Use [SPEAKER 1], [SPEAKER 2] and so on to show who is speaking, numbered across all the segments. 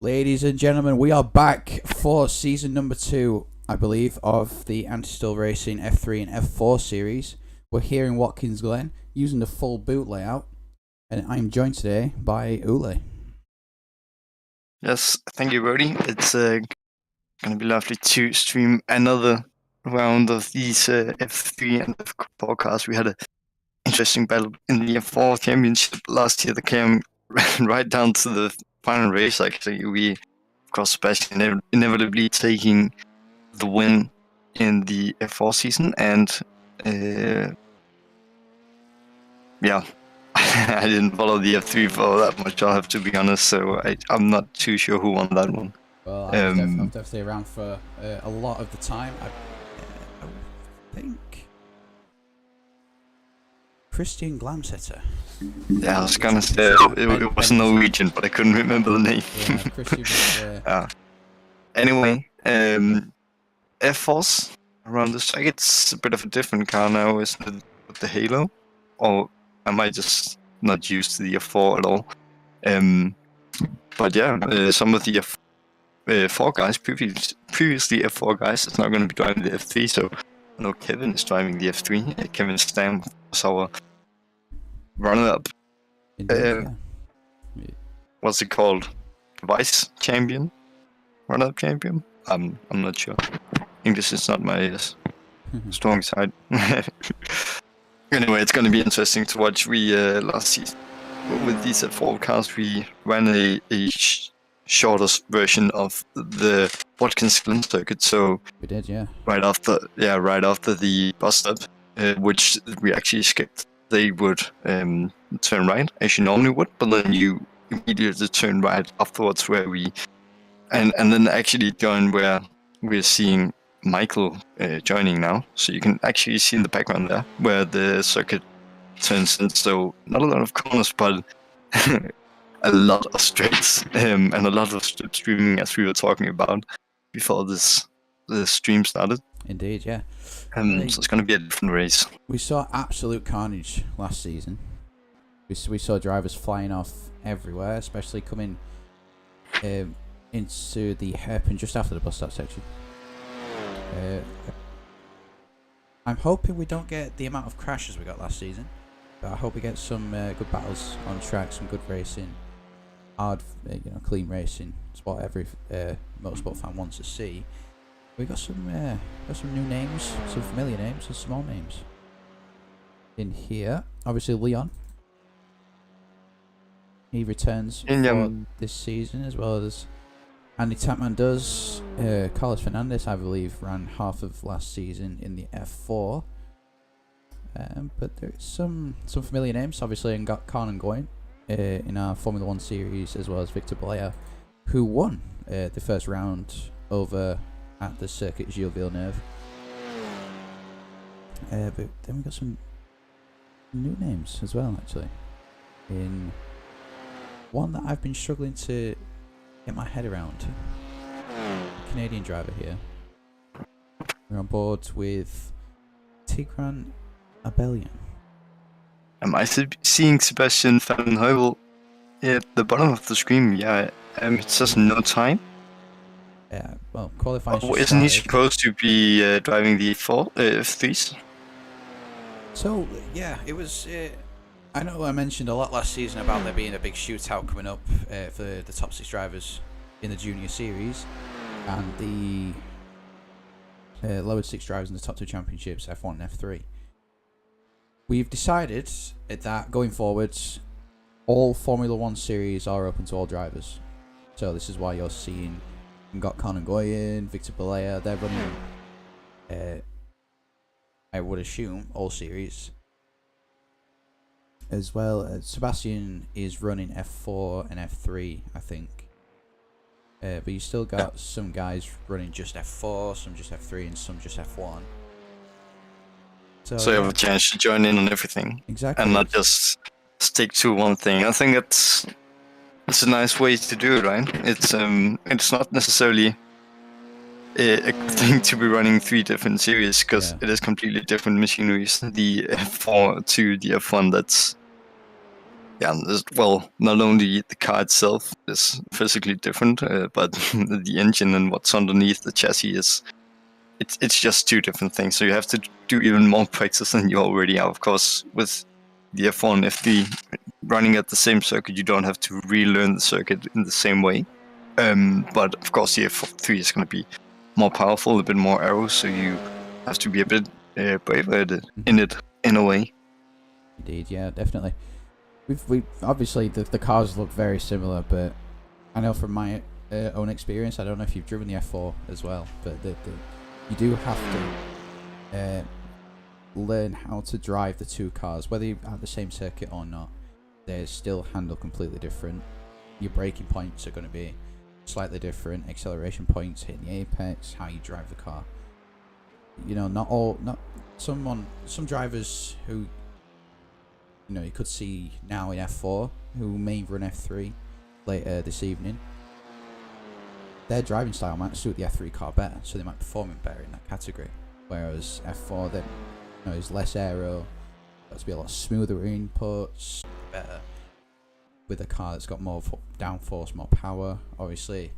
[SPEAKER 1] Ladies and gentlemen, we are back for season number 2, I believe, of the Anti-Still Racing F3 and F4 series. We're here in Watkins, Glen, using the full boot layout, and I'm joined today by Ule.
[SPEAKER 2] Yes, thank you, Brody. It's going to be lovely to stream another round of these F3 and F4 podcasts. We had an interesting battle in the F4 championship last year that came right down to the final race. Actually, we, of course, Sebastian inevitably taking the win in the F4 season, and yeah. I didn't follow the F3 for that much, I'll have to be honest, so I'm not too sure who won that one.
[SPEAKER 1] Well, I was definitely around for a lot of the time. I think Christian Glamsetter.
[SPEAKER 2] Yeah, I was gonna say it was Norwegian, but I couldn't remember the name.
[SPEAKER 1] Yeah, Christian was,
[SPEAKER 2] Anyway, F-Force around the track, it's a bit of a different car now, isn't it, with the Halo? Or am I just not used to the F4 at all? But yeah, some of the F4 guys, previously F4 guys, is now going to be driving the F3, so I know Kevin is driving the F3. Kevin Stam was our runner-up.
[SPEAKER 1] yeah.
[SPEAKER 2] What's it called? Vice champion? Runner-up champion? I'm not sure. English is not my strong side. Anyway, it's going to be interesting to watch. We last season with these F4 cars, we ran a shortest version of the Watkins Glen circuit. So
[SPEAKER 1] We did, yeah.
[SPEAKER 2] right after the bus stop, which we actually skipped. They would turn right as you normally would, but then you immediately turn right afterwards, where we and then actually join where we're seeing Michael joining now, so you can actually see in the background there where the circuit turns in. So not a lot of corners, but a lot of straights and a lot of streaming, as we were talking about before the stream started.
[SPEAKER 1] Indeed, yeah.
[SPEAKER 2] So it's going to be a different race.
[SPEAKER 1] We saw absolute carnage last season. We saw drivers flying off everywhere, especially coming into the hairpin just after the bus stop section. I'm hoping we don't get the amount of crashes we got last season, but I hope we get some good battles on track, some good racing, hard, clean racing. It's what every motorsport fan wants to see. We got some new names, some familiar names, some small names in here. Obviously, Leon. He returns for this season, as well as Andy Tapman does. Carlos Fernandez, I believe, ran half of last season in the F4. But there's some familiar names. Obviously, and got Khan and Goyen in our Formula 1 series, as well as Victor Balea, who won the first round over at the circuit Gilles Villeneuve. But then we got some new names as well, actually. In one that I've been struggling to get my head around. Canadian driver here. We're on board with Tigran Abelian.
[SPEAKER 2] Am I seeing Sebastian Van Heuvel at the bottom of the screen? Yeah, it says no time.
[SPEAKER 1] Yeah, well, qualifying.
[SPEAKER 2] Oh, isn't he supposed to be driving the F3s?
[SPEAKER 1] So, yeah, it was. I know I mentioned a lot last season about there being a big shootout coming up for the top 6 drivers in the junior series, and the lower 6 drivers in the top 2 championships, F1 and F3. We've decided that going forward, all Formula 1 series are open to all drivers. So this is why you're seeing Con and Goyen, Victor Balea, they're running, I would assume, all series. As well as Sebastian is running F4 and F3, I think. But you still got some guys running just F4, some just F3, and some just F1.
[SPEAKER 2] So you have a chance to join in on everything.
[SPEAKER 1] Exactly.
[SPEAKER 2] And not just stick to one thing. I think it's a nice way to do it, right? It's not necessarily a good thing to be running 3 different series, because it is completely different machineries. The F4 to the F1, that's Yeah, well, not only the car itself is physically different, but the engine and what's underneath the chassis is. It's just two different things. So you have to do even more practice than you already have. Of course, with the F1 and F3 running at the same circuit, you don't have to relearn the circuit in the same way. But of course, the F3 is going to be more powerful, a bit more arrows, so you have to be a bit braver in it in a way.
[SPEAKER 1] Indeed, yeah, definitely. We obviously the cars look very similar, but I know from my own experience, I don't know if you've driven the F4 as well, but you do have to learn how to drive the two cars, whether you're at the same circuit or not. They still handle completely different. Your braking points are going to be slightly different. Acceleration points, hitting the apex, how you drive the car. You know, not some drivers who, you know, you could see now in F4 who may run F3 later this evening. Their driving style might suit the F3 car better, so they might perform better in that category. Whereas F4, then, you know, is less aero, got to be a lot smoother inputs, better with a car that's got more downforce, more power. Obviously,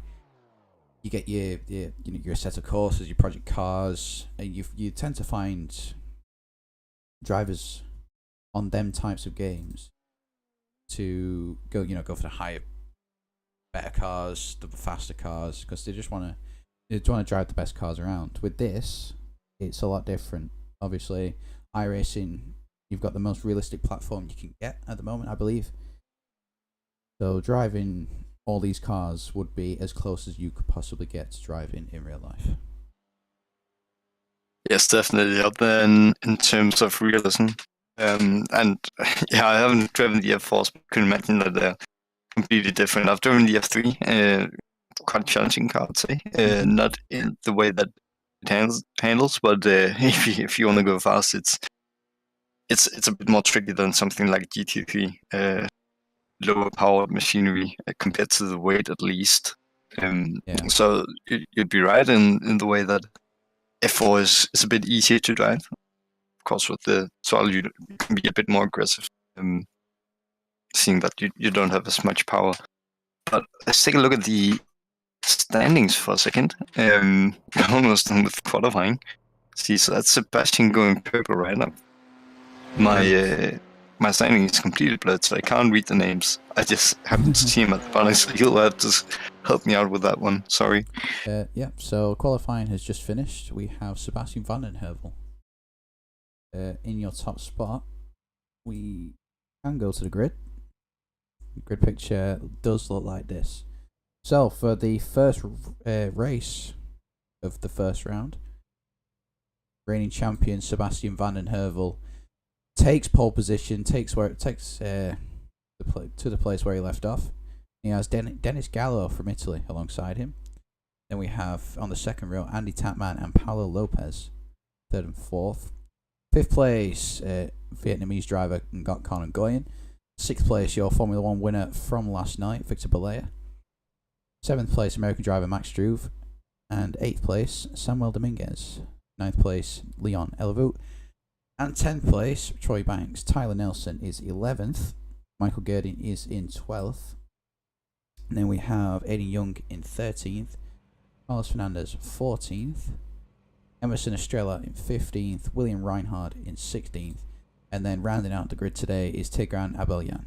[SPEAKER 1] you get your set of courses, your project cars, and you tend to find drivers on them types of games to go for the higher, better cars, the faster cars, because they just want to drive the best cars around. With this, it's a lot different. Obviously, iRacing, you've got the most realistic platform you can get at the moment, I believe. So driving all these cars would be as close as you could possibly get to driving in real life.
[SPEAKER 2] Yes, definitely up there in terms of realism. And yeah, I haven't driven the F4s, but I can imagine that they're completely different. I've driven the F3, quite challenging car, I'd say. Not in the way that it handles, but if you want to go fast, it's a bit more tricky than something like GT3. Lower powered machinery compared to the weight, at least. So you'd be right in the way that F4 is a bit easier to drive. Of course, with the throttle, you can be a bit more aggressive, seeing that you don't have as much power. But let's take a look at the standings for a second. We're almost done with qualifying. See, so that's Sebastian going purple right now. My standing is completely blurred, so I can't read the names. I just happen to see him at the bottom, so you'll have to help me out with that one. Sorry.
[SPEAKER 1] Yeah, so qualifying has just finished. We have Sebastian van den Heuvel in your top spot. We can go to the grid. The grid picture does look like this. So for the first race of the first round, reigning champion Sebastian van den Heuvel takes pole position, takes to the place where he left off. He has Dennis Gallo from Italy alongside him. Then we have on the second row Andy Tapman and Paulo Lopez, third and fourth. Fifth place, Vietnamese driver Ngot Con Nguyen. Sixth place, your Formula One winner from last night, Victor Balea. Seventh place, American driver Max Struve. And eighth place, Samuel Dominguez. Ninth place, Leon Elavout. And 10th place, Troy Banks. Tyler Nelson is 11th. Michael Gerding is in 12th. And then we have Aiden Young in 13th. Carlos Fernandez 14th. Emerson Estrella in 15th. William Reinhard in 16th. And then rounding out the grid today is Tigran Abelyan.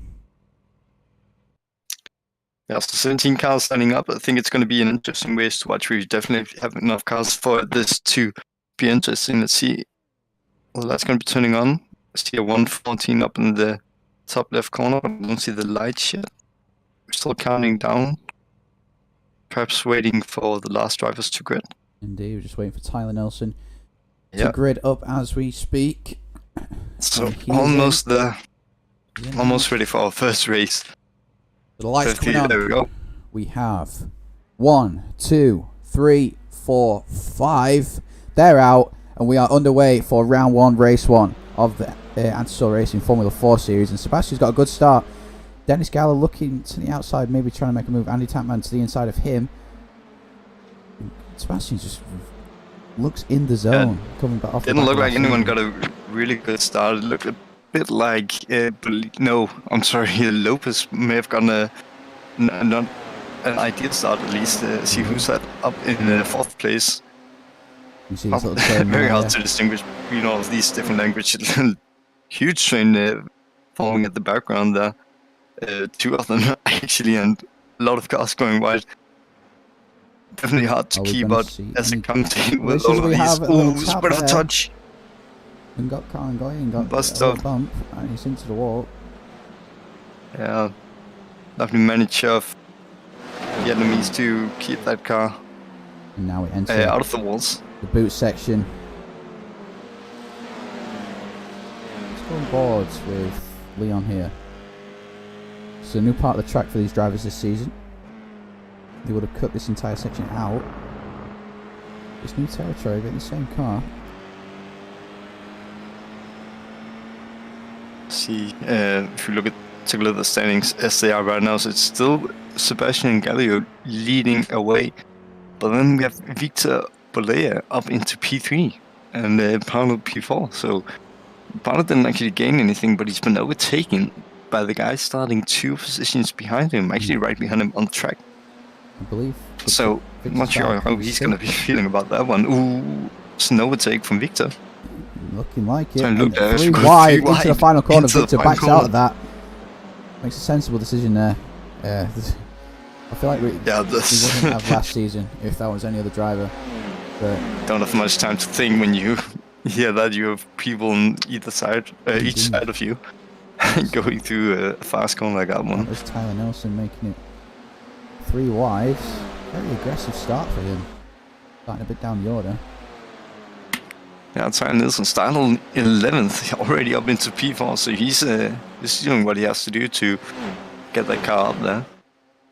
[SPEAKER 2] Yeah, so 17 cars standing up. I think it's going to be an interesting race to watch. We definitely have enough cars for this to be interesting. Let's see. Well, that's going to be turning on. I see a 114 up in the top left corner. I don't see the lights yet. We're still counting down. Perhaps waiting for the last drivers to grid.
[SPEAKER 1] Indeed, we're just waiting for Tyler Nelson to grid up as we speak.
[SPEAKER 2] So almost there. Almost ready for our first race.
[SPEAKER 1] So the lights coming on.
[SPEAKER 2] There we go.
[SPEAKER 1] We have 1, 2, 3, 4, 5. They're out. And we are underway for round 1, race 1 of the Antisol Racing Formula 4 series. And Sebastian's got a good start. Dennis Gallo looking to the outside, maybe trying to make a move. Andy Tapman to the inside of him. Sebastian just looks in the zone, coming back off.
[SPEAKER 2] Didn't look like anyone got a really good start. It looked a bit like no, I'm sorry, Lopez may have gotten not an ideal start at least. See who's that up in 4th place.
[SPEAKER 1] You see this little train
[SPEAKER 2] Very
[SPEAKER 1] there,
[SPEAKER 2] hard
[SPEAKER 1] yeah.
[SPEAKER 2] to distinguish between all of these different languages. Huge train following at the background there. 2 of them actually, and a lot of cars going wide. Definitely hard to
[SPEAKER 1] Are we
[SPEAKER 2] keep
[SPEAKER 1] gonna
[SPEAKER 2] out
[SPEAKER 1] see
[SPEAKER 2] as a
[SPEAKER 1] any
[SPEAKER 2] commentator with
[SPEAKER 1] collisions?
[SPEAKER 2] all of
[SPEAKER 1] We
[SPEAKER 2] these.
[SPEAKER 1] have a little
[SPEAKER 2] Ooh,
[SPEAKER 1] tap
[SPEAKER 2] spread of
[SPEAKER 1] there.
[SPEAKER 2] touch.
[SPEAKER 1] And got Colin going, got
[SPEAKER 2] Bust
[SPEAKER 1] a little
[SPEAKER 2] up.
[SPEAKER 1] bump, and he's into the wall.
[SPEAKER 2] Yeah, lovely manage of Vietnamese to keep that car
[SPEAKER 1] And now we enter
[SPEAKER 2] out of the walls.
[SPEAKER 1] the boot section. Let's go on boards with Leon here. It's a new part of the track for these drivers this season. They would have cut this entire section out. It's new territory, but in the same car.
[SPEAKER 2] See, if you take a look at the standings as they are right now, so it's still Sebastian and Gallio leading away. But then we have Victor Bolea up into P3 and Paulo P4. So Paulo didn't actually gain anything, but he's been overtaken by the guy starting 2 positions behind him, actually right behind him on the track.
[SPEAKER 1] I believe.
[SPEAKER 2] So, I'm not sure how he's going to be feeling about that one. Ooh, it's an overtake from Victor.
[SPEAKER 1] Looking like it.
[SPEAKER 2] And look there,
[SPEAKER 1] 3
[SPEAKER 2] goes
[SPEAKER 1] wide
[SPEAKER 2] 3
[SPEAKER 1] into the final corner.
[SPEAKER 2] into the
[SPEAKER 1] Victor
[SPEAKER 2] final
[SPEAKER 1] backs
[SPEAKER 2] corner.
[SPEAKER 1] out of that. Makes a sensible decision there. I feel like we wouldn't have last season if that was any other driver. But
[SPEAKER 2] don't have much time to think when you hear that you have people on either side, each side of you, going through a fast corner like that one.
[SPEAKER 1] that was Tyler Nelson making it 3 wide. Very aggressive start for him. Starting a bit down the order.
[SPEAKER 2] Yeah, Tyler Nielsen started 11th, already up into P4, so he's doing what he has to do to get that car up there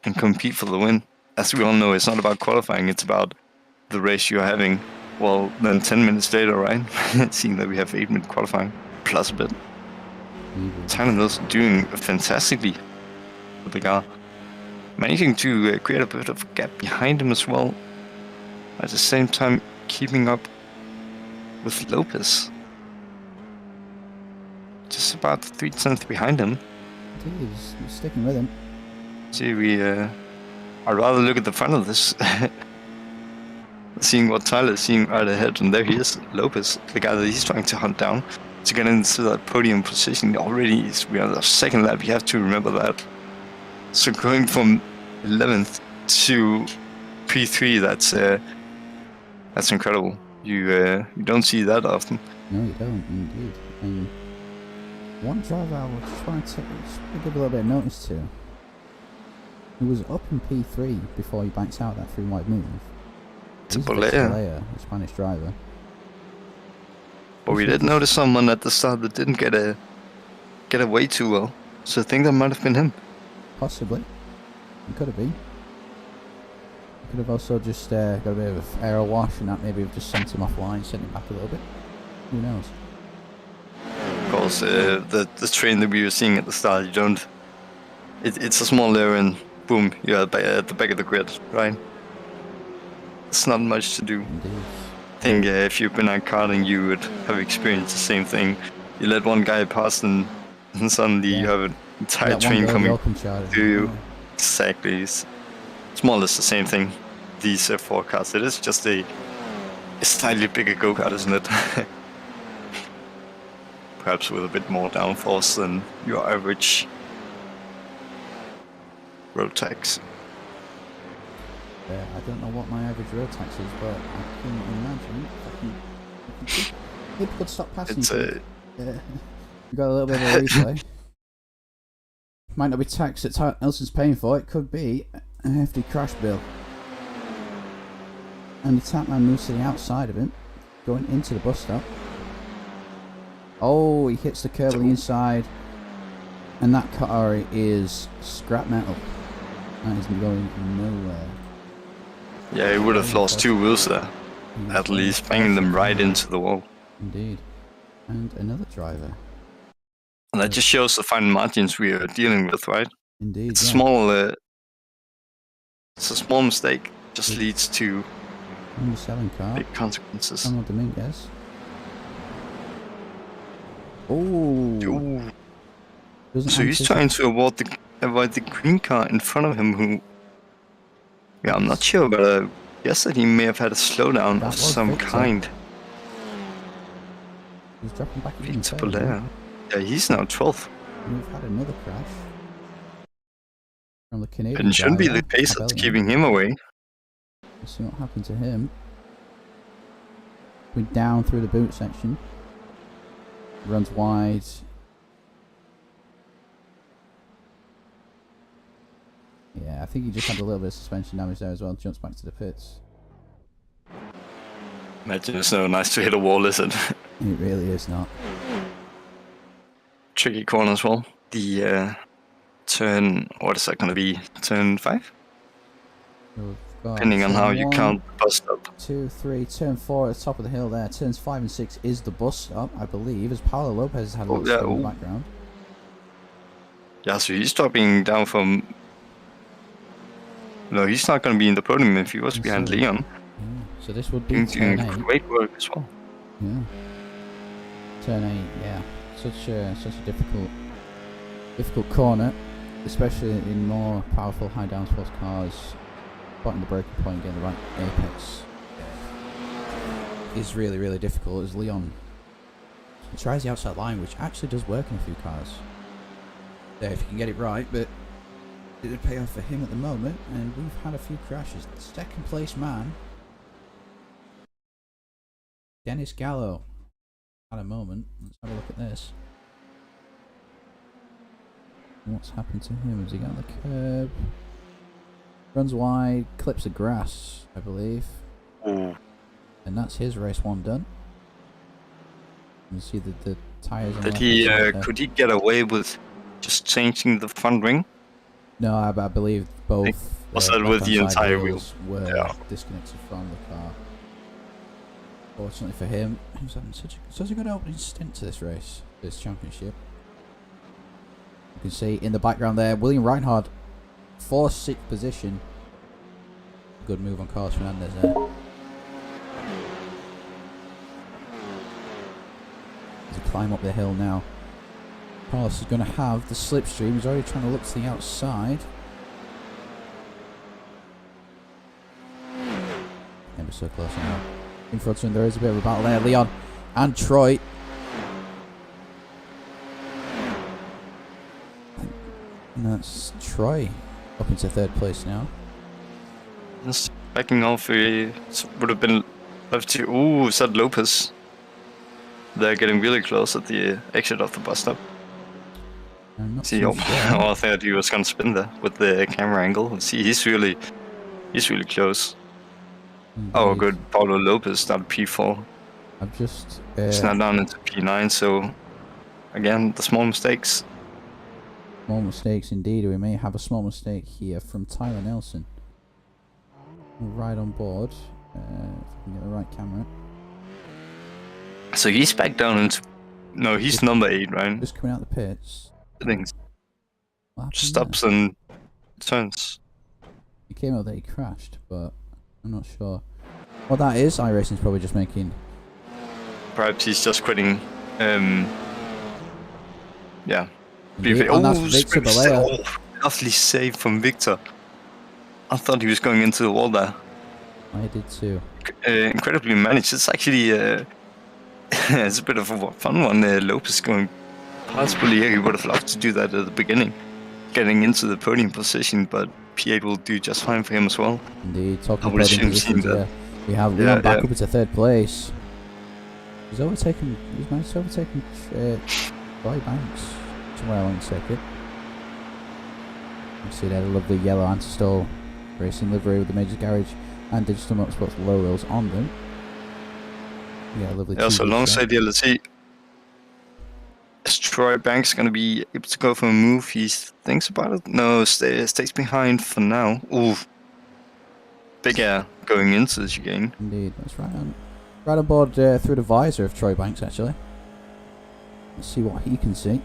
[SPEAKER 2] and compete for the win. As we all know, it's not about qualifying, it's about the race you're having. Well, then 10 minutes later, right? Seeing that we have 8-minute qualifying, plus a bit. Tyler Nielsen doing fantastically with the car. Managing to create a bit of a gap behind him as well. At the same time, keeping up with Lopez. Just about 3 tenths behind him.
[SPEAKER 1] He's sticking with him.
[SPEAKER 2] See, I'd rather look at the front of this. Seeing what Tyler is seeing right ahead, and there he is, Lopez, the guy that he's trying to hunt down to get into that podium position. Already, we are the 2nd lap, you have to remember that. So going from 11th to P3, that's incredible. You don't see that often.
[SPEAKER 1] No, you don't, indeed. And one driver I just want to give a little bit of notice to. He was up in P3 before he banks out that 3 wide move.
[SPEAKER 2] It's Bolea,
[SPEAKER 1] a Spanish driver.
[SPEAKER 2] But we did notice someone at the start that didn't get away too well. So I think that might have been him.
[SPEAKER 1] Possibly. It could have been. Could have also just got a bit of air wash and that maybe have just sent him offline, sent him back a little bit. Who knows?
[SPEAKER 2] Of course, the train that we were seeing at the start, you don't... It's a small error and boom, you're at the back of the grid, right? It's not much to do.
[SPEAKER 1] Indeed.
[SPEAKER 2] I think if you've been on karting, you would have experienced the same thing. You let one guy pass and suddenly you have an entire train coming to you.
[SPEAKER 1] Yeah.
[SPEAKER 2] Exactly. It's more or less the same thing. These 4 cars. It is just a slightly bigger go-kart, isn't it? Perhaps with a bit more downforce than your average road tax.
[SPEAKER 1] I don't know what my average road tax is, but I can imagine if people could stop passing. We've got a little bit of a replay. Might not be tax that Nelson's paying for, it could be a hefty crash bill. And the Tapman moves to the outside of him, going into the bus stop. Oh, he hits the curb on the inside, and that car is scrap metal. That is going nowhere.
[SPEAKER 2] Yeah, he would have lost 2 wheels there, at least, banging them right into the wall.
[SPEAKER 1] Indeed. And another driver.
[SPEAKER 2] And that just shows the fine margins we are dealing with, right?
[SPEAKER 1] Indeed.
[SPEAKER 2] It's small. It's a small mistake, just leads to
[SPEAKER 1] Underselling car.
[SPEAKER 2] big consequences.
[SPEAKER 1] Samuel Dominguez. Oh.
[SPEAKER 2] Ooh.
[SPEAKER 1] Doesn't
[SPEAKER 2] So he's trying to avoid the green car in front of him, who... Yeah, I'm not sure, but I guess that he may have had a slowdown
[SPEAKER 1] That
[SPEAKER 2] of
[SPEAKER 1] was
[SPEAKER 2] some
[SPEAKER 1] Victor.
[SPEAKER 2] kind.
[SPEAKER 1] He's dropping back even
[SPEAKER 2] Victor
[SPEAKER 1] further.
[SPEAKER 2] Belair. Yeah, he's now 12th.
[SPEAKER 1] And we've had another crash from the Canadian
[SPEAKER 2] And it shouldn't be
[SPEAKER 1] driver,
[SPEAKER 2] the pace that's
[SPEAKER 1] Abellion.
[SPEAKER 2] keeping him away.
[SPEAKER 1] Let's see what happened to him. Went down through the boot section. Runs wide. Yeah, I think he just had a little bit of suspension damage there as well. Jumps back to the pits.
[SPEAKER 2] Imagine it's so nice to hit a wall, is it?
[SPEAKER 1] It really is not.
[SPEAKER 2] Tricky corner as well. The turn, what is that going to be? Turn 5? Depending on how you count the bus stop.
[SPEAKER 1] 2, 3, turn 4 at the top of the hill there. Turns 5 and 6 is the bus stop, I believe, as Paulo Lopez has had a little spin in the background.
[SPEAKER 2] Yeah, so he's dropping down from... No, he's not going to be in the podium if he was behind Leon.
[SPEAKER 1] Yeah. So this would be turn 8.
[SPEAKER 2] Great work as well.
[SPEAKER 1] Yeah. Turn 8, yeah. Such a difficult corner, especially in more powerful high downforce cars. Spotting the breaking point, getting the right apex is really, really difficult, as Leon tries the outside line, which actually does work in a few cars. There, if you can get it right, but it didn't pay off for him at the moment, and we've had a few crashes. Second place man, Dennis Gallo, had a moment. Let's have a look at this. What's happened to him? Has he got on the curb? Runs wide, clips the grass, I believe.
[SPEAKER 2] Ooh.
[SPEAKER 1] And that's his race 1 done. You see the tyres on
[SPEAKER 2] Did he, could he get away with just changing the front ring?
[SPEAKER 1] No, I believe both.
[SPEAKER 2] Was that with the entire wheel?
[SPEAKER 1] Were disconnected from the car. Fortunately for him, he's having such a good opening stint to this race, this championship. You can see in the background there, William Reinhardt, 4th, 6th position. Good move on Carlos Fernandez there. As he climb up the hill now. Carlos is going to have the slipstream. He's already trying to look to the outside. Never so close now. In front of him, there is a bit of a battle there. Leon and Troy. And that's Troy up into 3rd place now.
[SPEAKER 2] Just backing off, would have been left to... Ooh, is that Lopez? They're getting really close at the exit of the bus stop. See, I thought he was going to spin there with the camera angle. See, he's really close. Indeed. Oh, good. Paulo Lopez started P4.
[SPEAKER 1] I've just...
[SPEAKER 2] It's now down into P9, so... Again, the small mistakes.
[SPEAKER 1] Small mistakes indeed. We may have a small mistake here from Tyler Nelson. Right on board. If we can get the right camera.
[SPEAKER 2] So he's back down into... No, he's number 8, right?
[SPEAKER 1] Just coming out the pits.
[SPEAKER 2] Things. Stops and turns.
[SPEAKER 1] He came out that he crashed, but I'm not sure what that is. iRacing's probably just making...
[SPEAKER 2] Perhaps he's just quitting. Yeah.
[SPEAKER 1] And that's Victor Belair.
[SPEAKER 2] Oh, lovely save from Victor. I thought he was going into the wall there.
[SPEAKER 1] I did too.
[SPEAKER 2] Incredibly managed. It's actually it's a bit of a fun one. Lopez going past Belair. He would have loved to do that at the beginning, getting into the podium position, but P8 will do just fine for him as well.
[SPEAKER 1] Indeed, talking about podium positions there. We have Leon back up into 3rd place. He's managed to overtake Troy Banks somewhere along the circuit. You see there the lovely yellow anti-stall racing livery with the Majors Garage and Digital Motorsports logos on them. Yeah, lovely.
[SPEAKER 2] Yeah, so alongside the LT, is Troy Banks going to be able to go for a move? He thinks about it. No, stays behind for now. Ooh, big air going into the chicane.
[SPEAKER 1] Indeed, that's right on board through the visor of Troy Banks actually. Let's see what he can see.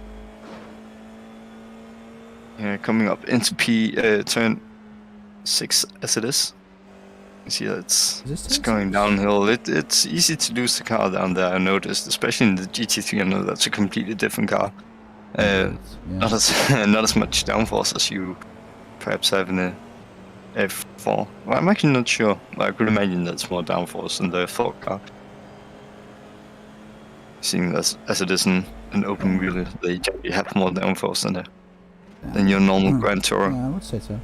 [SPEAKER 1] Yeah,
[SPEAKER 2] coming up into turn 6 as it is. See, it's
[SPEAKER 1] Is this
[SPEAKER 2] it's
[SPEAKER 1] turn
[SPEAKER 2] going
[SPEAKER 1] six?
[SPEAKER 2] downhill. It's easy to lose the car down there. I noticed, especially in the GT3. I know that's a completely different car.
[SPEAKER 1] Indeed, yeah.
[SPEAKER 2] Not as not as much downforce as you perhaps have in a F4. Well, I'm actually not sure. I could imagine that's more downforce in the F4 car. Seeing as it is an open wheel, they generally have more downforce than your normal Grand Tourer.
[SPEAKER 1] Yeah, I would say so.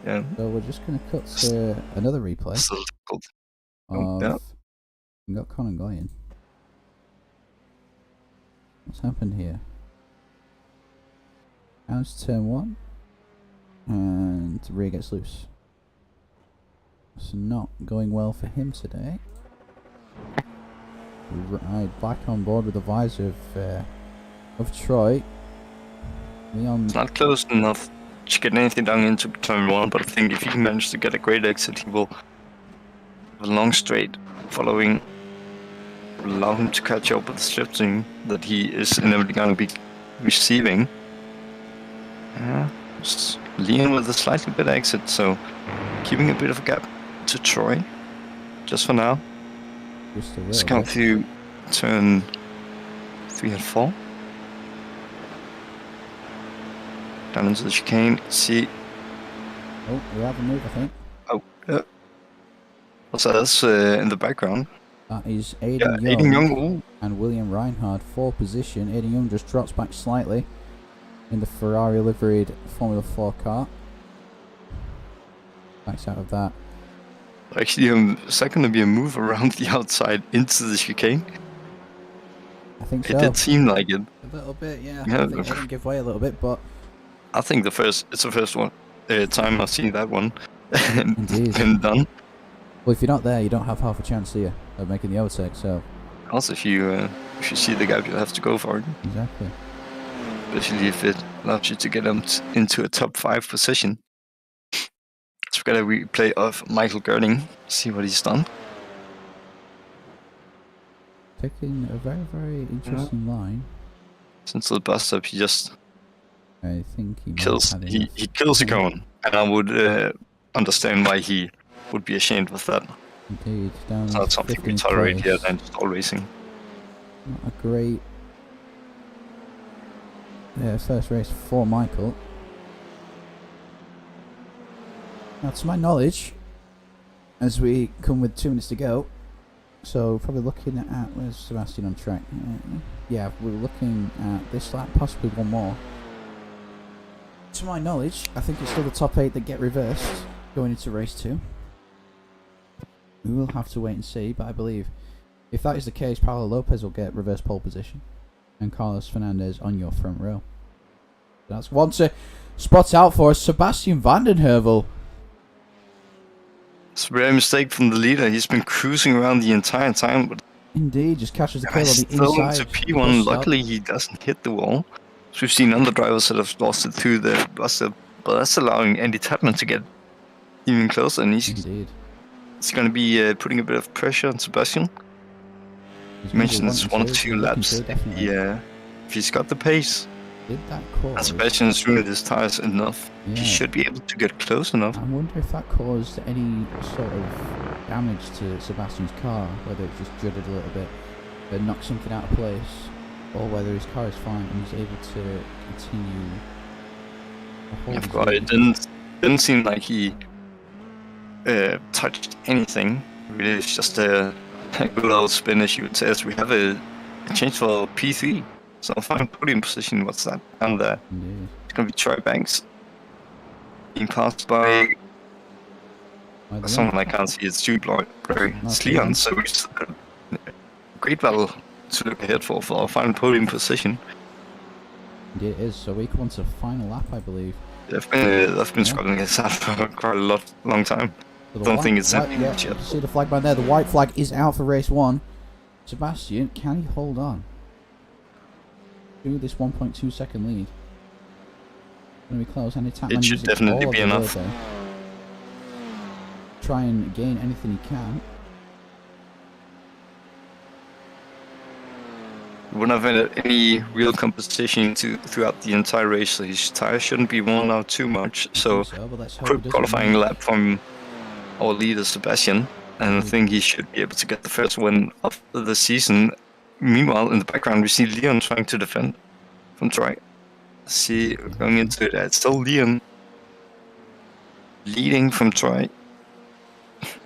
[SPEAKER 2] Yeah.
[SPEAKER 1] So we're just going to cut to another replay
[SPEAKER 2] Still difficult.
[SPEAKER 1] of...
[SPEAKER 2] Yeah.
[SPEAKER 1] We got Con and Glen. What's happened here? How's turn 1? And the rear gets loose. It's not going well for him today. We ride back on board with the visor of Troy. Leon.
[SPEAKER 2] It's not close enough to get anything down into turn 1, but I think if he can manage to get a great exit, he will have a long straight following, allow him to catch up with the shifting that he is inevitably going to be receiving. Yeah, just Leon with a slightly better exit, so keeping a bit of a gap to Troy, just for now. Let's come through turn 3 and 4. Down into the chicane, see.
[SPEAKER 1] Oh, we have a move, I think.
[SPEAKER 2] Oh, yeah. What's that? That's in the background.
[SPEAKER 1] That is Aiden Young,
[SPEAKER 2] Aiden Young.
[SPEAKER 1] and William Reinhard for position. Aiden Young just drops back slightly in the Ferrari liveried Formula 4 car. Backs out of that.
[SPEAKER 2] Actually, is that going to be a move around the outside into the chicane?
[SPEAKER 1] I think so.
[SPEAKER 2] It did seem like it.
[SPEAKER 1] A little bit, yeah.
[SPEAKER 2] Yeah.
[SPEAKER 1] I think they didn't give way a little bit, but
[SPEAKER 2] I think it's the first one time I've seen that one
[SPEAKER 1] Indeed.
[SPEAKER 2] been done.
[SPEAKER 1] Well, if you're not there, you don't have half a chance, do you, of making the overtake? So
[SPEAKER 2] Also, if you see the gap, you have to go for it.
[SPEAKER 1] exactly.
[SPEAKER 2] Especially if it allows you to get them into a top 5 position. Let's get a replay of Michael Girding. See what he's done.
[SPEAKER 1] Taking a very, very interesting line.
[SPEAKER 2] Since the bus stop, he just
[SPEAKER 1] I think he
[SPEAKER 2] kills.
[SPEAKER 1] might have
[SPEAKER 2] He kills the cone, and I would understand why he would be ashamed with that.
[SPEAKER 1] Indeed, down
[SPEAKER 2] It's not something we tolerate here at Install Racing.
[SPEAKER 1] Not a great first race for Michael. Now, to my knowledge, as we come with 2 minutes to go, so probably looking at where's Sebastian on track? Yeah, we're looking at this lap, possibly one more. To my knowledge, I think it's still the top 8 that get reversed going into race 2. We will have to wait and see, but I believe if that is the case, Paulo Lopez will get reverse pole position and Carlos Fernandez on your front row. That's one to spot out for us, Sebastian Vandenheuvel.
[SPEAKER 2] It's a rare mistake from the leader. He's been cruising around the entire time, but
[SPEAKER 1] Indeed, just catches the tail on the
[SPEAKER 2] still
[SPEAKER 1] inside.
[SPEAKER 2] into P1. Luckily, he doesn't hit the wall. So we've seen other drivers that have lost it through the bus stop, but that's allowing Andy Tapman to get even closer, and he's going to be putting a bit of pressure on Sebastian. You mentioned it's 1 or 2 laps. Yeah, if he's got the pace, and Sebastian has ruined his tires enough, he should be able to get close enough.
[SPEAKER 1] I wonder if that caused any sort of damage to Sebastian's car, whether it just jutted a little bit, but knocked something out of place, or whether his car is fine and he's able to continue.
[SPEAKER 2] It didn't seem like he touched anything. Really, it's just a good old spin, as you would say, as we have a change for P3. So fine podium position, what's that down there?
[SPEAKER 1] Indeed.
[SPEAKER 2] It's going to be Troy Banks being passed by someone I can't see. It's Jude Lloyd. It's Leon, so it's a great battle to look ahead for our final podium position.
[SPEAKER 1] Indeed it is, so we come on to the final lap, I believe.
[SPEAKER 2] They've been struggling against that for quite a long time.
[SPEAKER 1] So
[SPEAKER 2] Don't think it's happening
[SPEAKER 1] yet.
[SPEAKER 2] yet.
[SPEAKER 1] You see the flag by there, the white flag is out for race 1. Sebastian, can he hold on to this 1.2 second lead? Going to be close, and
[SPEAKER 2] It should definitely be enough.
[SPEAKER 1] Try and gain anything he can.
[SPEAKER 2] We wouldn't have had any real competition throughout the entire race, so his tires shouldn't be worn out too much. So, quick qualifying lap from our leader Sebastian, and I think he should be able to get the first win of the season. Meanwhile, in the background, we see Leon trying to defend from Troy. See, going into it, it's still Leon leading from Troy,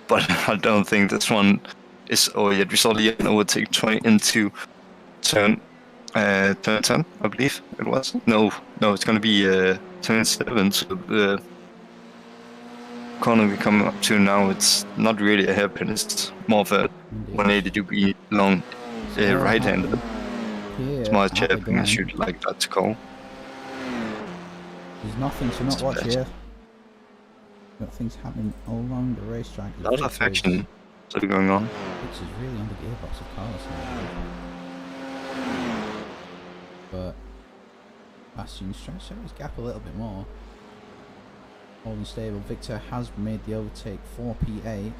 [SPEAKER 2] but I don't think this one is over yet. We saw Leon overtake Troy into turn 10, I believe it was. No, it's going to be turn 7. So the corner we come up to now, it's not really a hairpin. It's more of a 180-degree long right-handed. It's more a hairpin, I should like that to call.
[SPEAKER 1] There's nothing to not watch here. Got things happening all along the racetrack.
[SPEAKER 2] A lot of action still going on.
[SPEAKER 1] Which is really on the gearbox of Carlos now. But Bastian's trying to show his gap a little bit more. Holding stable. Victor has made the overtake for P8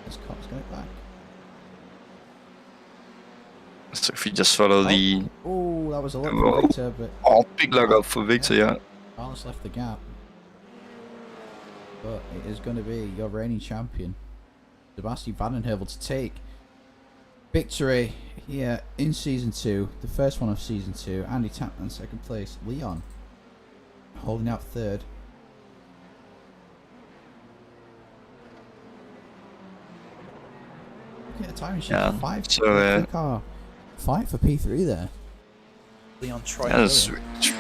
[SPEAKER 1] as Cops got it back.
[SPEAKER 2] So if you just follow the...
[SPEAKER 1] Oh, that was a lot for Victor, but...
[SPEAKER 2] Oh, big leg up for Victor, yeah.
[SPEAKER 1] Carlos left the gap. But it is going to be your reigning champion, Sebastian Vandenheuvel, to take victory here in Season 2. The first one of Season 2. Andy Tapman second place. Leon holding out third. Look at the timing sheet.
[SPEAKER 2] Yeah.
[SPEAKER 1] 5
[SPEAKER 2] So,
[SPEAKER 1] car fight for P3 there. Leon Troy.
[SPEAKER 2] Yeah, it's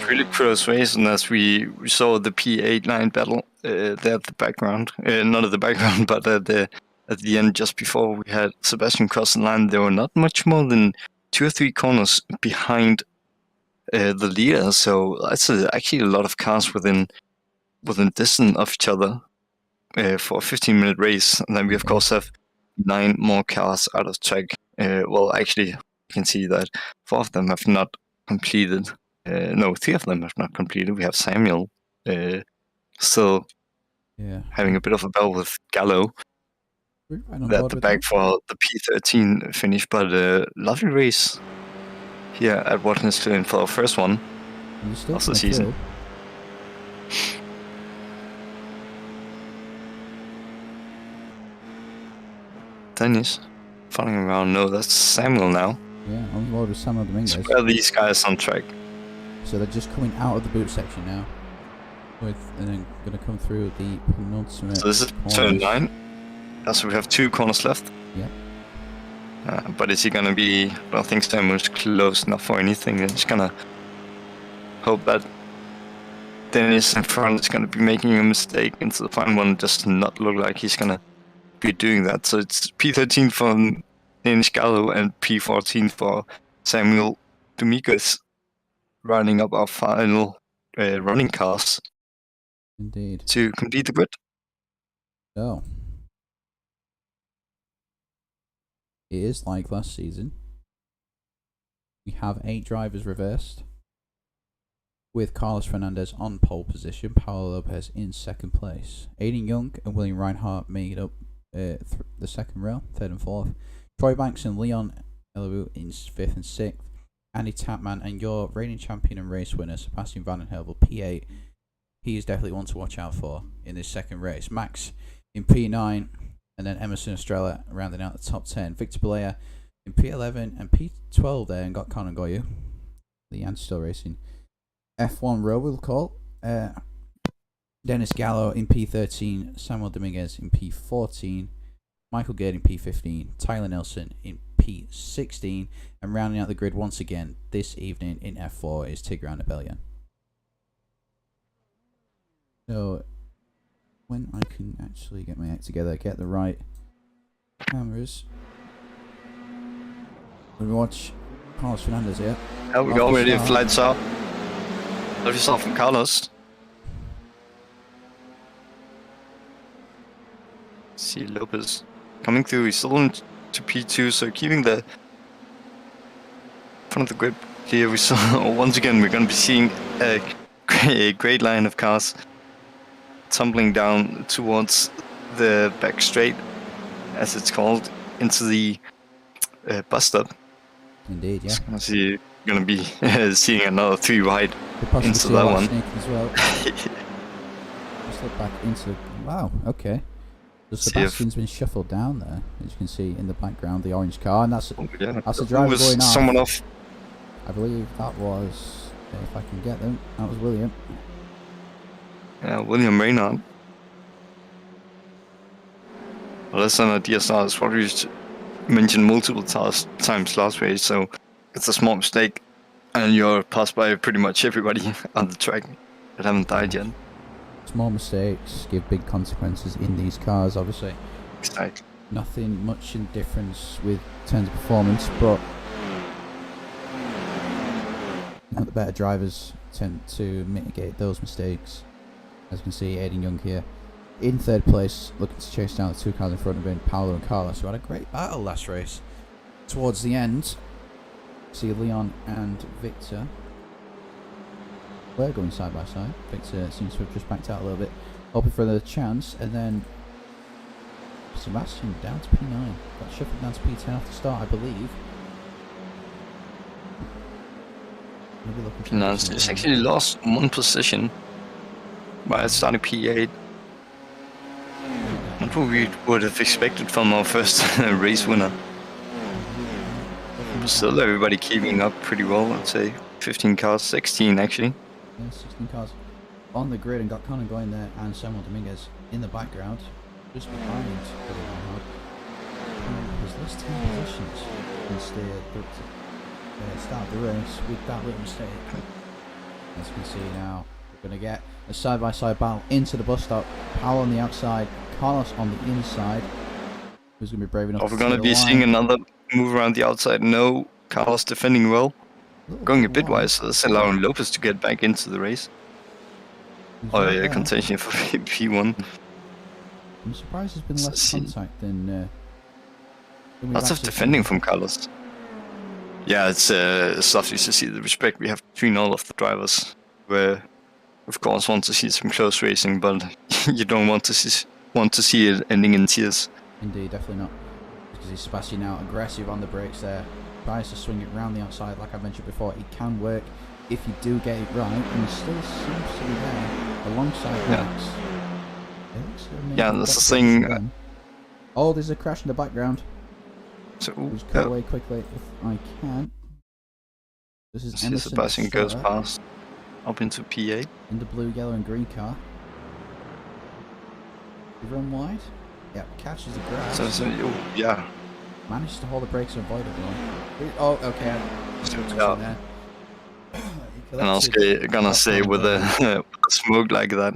[SPEAKER 2] really close race, and as we saw the P8 line battle there at the background, not at the background, but at the end, just before we had Sebastian cross the line, there were not much more than 2 or 3 corners behind the leader. So that's actually a lot of cars within distance of each other for a 15-minute race. And then we of course have 9 more cars out of track. Well, actually, you can see that 4 of them have not completed. No, 3 of them have not completed. We have Samuel still having a bit of a battle with Gallo. They're at the back for the P13 finish, but lovely race here at Watkins Glen for our first one of the season. Dennis following around. No, that's Samuel now.
[SPEAKER 1] Yeah, on board with Samuel Dominguez.
[SPEAKER 2] So where are these guys on track?
[SPEAKER 1] So they're just coming out of the boot section now, and then going to come through the penultimate.
[SPEAKER 2] So this is turn 9. So we have 2 corners left.
[SPEAKER 1] Yeah.
[SPEAKER 2] But is he going to be... I don't think Samuel's close enough for anything. I'm just going to hope that Dennis in front is going to be making a mistake into the final one, just not look like he's going to be doing that. So it's P13 for Dennis Gallo and P14 for Samuel Dominguez, rounding up our final running cars.
[SPEAKER 1] Indeed.
[SPEAKER 2] To complete the grid.
[SPEAKER 1] So it is like last season. We have 8 drivers reversed, with Carlos Fernandez on pole position, Paolo Lopez in second place. Aiden Young and William Reinhardt made up the second row, 3rd and 4th. Troy Banks and Leon Elabu in 5th and 6th. Andy Tapman and your reigning champion and race winner, Sebastian Vandenheuvel, P8. He is definitely one to watch out for in this second race. Max in P9, and then Emerson Estrella rounding out the top 10. Victor Balea in P11 and P12 there, and got Conan Goyu, the Anti-Still Racing F1 row, we'll call. Dennis Gallo in P13, Samuel Dominguez in P14, Michael Gerd in P15, Tyler Nelson in P16, and rounding out the grid once again this evening in F4 is Tigran Abelian. So, when I can actually get my act together, get the right cameras, we watch Carlos Fernandez here.
[SPEAKER 2] Yeah, we got already a flight start. Lovely start from Carlos. See Lopez coming through. He's still into P2, so keeping the front of the grid here. We saw once again we're going to be seeing a great line of cars tumbling down towards the back straight, as it's called, into the bus stop.
[SPEAKER 1] Indeed, yeah.
[SPEAKER 2] So you're going to be seeing another 3 wide into that one.
[SPEAKER 1] As well. Let's look back into. Wow. Okay. So
[SPEAKER 2] See if-
[SPEAKER 1] Sebastian's been shuffled down there, as you can see in the background, the orange car, and that's
[SPEAKER 2] Oh, yeah.
[SPEAKER 1] that's the
[SPEAKER 2] Who
[SPEAKER 1] driver
[SPEAKER 2] was
[SPEAKER 1] going off.
[SPEAKER 2] someone off?
[SPEAKER 1] I believe that was, if I can get them, that was William.
[SPEAKER 2] Yeah, William Reynard. Well, that's an idea. That's what we mentioned multiple times last race. So it's a small mistake, and you're passed by pretty much everybody on the track that haven't died yet.
[SPEAKER 1] Small mistakes give big consequences in these cars, obviously.
[SPEAKER 2] Exactly.
[SPEAKER 1] Nothing much in difference with terms of performance, but the better drivers tend to mitigate those mistakes. As you can see, Aiden Young here in third place, looking to chase down the two cars in front of him, Paolo and Carlos, who had a great battle last race. Towards the end, see Leon and Victor. We're going side by side. Victor seems to have just backed out a little bit, hoping for the chance, and then Sebastian down to P9. Got shuffled down to P10 off the start, I believe. Maybe looking for
[SPEAKER 2] It's actually lost one position by starting P8. Not what we would have expected from our first race winner. Still, everybody keeping up pretty well, I'd say. 15 cars, 16 actually.
[SPEAKER 1] Yeah, 16 cars on the grid, and got Connor going there and Samuel Dominguez in the background, just behind his last 10 positions instead at start the race with that little mistake. As you can see now, we're going to get a side-by-side battle into the bus stop. Powell on the outside, Carlos on the inside. Who's going to be brave enough
[SPEAKER 2] Are
[SPEAKER 1] to
[SPEAKER 2] we going to
[SPEAKER 1] see
[SPEAKER 2] be
[SPEAKER 1] the
[SPEAKER 2] seeing
[SPEAKER 1] line?
[SPEAKER 2] another move around the outside? No. Carlos defending well. Going a bit
[SPEAKER 1] long.
[SPEAKER 2] wise, so that's allowing Lopez to get back into the race.
[SPEAKER 1] He's
[SPEAKER 2] Oh
[SPEAKER 1] right
[SPEAKER 2] yeah,
[SPEAKER 1] there.
[SPEAKER 2] contention for P1.
[SPEAKER 1] I'm surprised there's been
[SPEAKER 2] So
[SPEAKER 1] less
[SPEAKER 2] see-
[SPEAKER 1] contact than we've
[SPEAKER 2] Lots of
[SPEAKER 1] actually
[SPEAKER 2] defending
[SPEAKER 1] seen.
[SPEAKER 2] from Carlos. Yeah, it's lovely to see the respect we have between all of the drivers. Where, of course, want to see some close racing, but you don't want to see it ending in tears.
[SPEAKER 1] Indeed, definitely not. Because he's Sebastian now aggressive on the brakes there. Tries to swing it round the outside, like I mentioned before. It can work if you do get it right, and he still seems to be there alongside
[SPEAKER 2] Yeah.
[SPEAKER 1] Max. It looks to have
[SPEAKER 2] Yeah,
[SPEAKER 1] made
[SPEAKER 2] that's the
[SPEAKER 1] that
[SPEAKER 2] thing.
[SPEAKER 1] again. Oh, there's a crash in the background.
[SPEAKER 2] So,
[SPEAKER 1] Just cut away quickly if I can. This is
[SPEAKER 2] see
[SPEAKER 1] Emerson
[SPEAKER 2] Sebastian goes
[SPEAKER 1] Sutter
[SPEAKER 2] past up into P8.
[SPEAKER 1] in the blue, yellow, and green car. He run wide. Yep, catches the grass.
[SPEAKER 2] Yeah.
[SPEAKER 1] Managed to hold the brakes and avoid it though. Oh, okay.
[SPEAKER 2] Yeah. And I was gonna say with a smoke like that,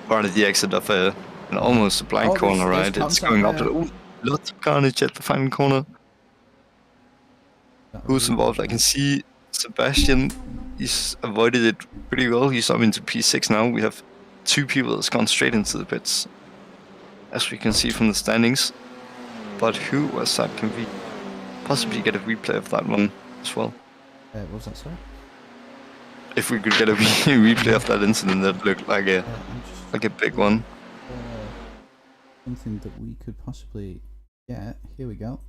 [SPEAKER 2] part of the exit of an almost a blind
[SPEAKER 1] Oh, there's-
[SPEAKER 2] corner,
[SPEAKER 1] there's
[SPEAKER 2] right? It's
[SPEAKER 1] contact
[SPEAKER 2] going up.
[SPEAKER 1] there.
[SPEAKER 2] Ooh, lots of carnage at the final corner. Who's involved? I can see Sebastian. He's avoided it pretty well. He's up into P6 now. We have two people that's gone straight into the pits, as we can see from the standings. But who was that? Can we possibly get a replay of that one as well?
[SPEAKER 1] What was that, sorry?
[SPEAKER 2] If we could get a replay of that incident, that looked like
[SPEAKER 1] I'm just
[SPEAKER 2] a big one.
[SPEAKER 1] something that we could possibly get. Here we go.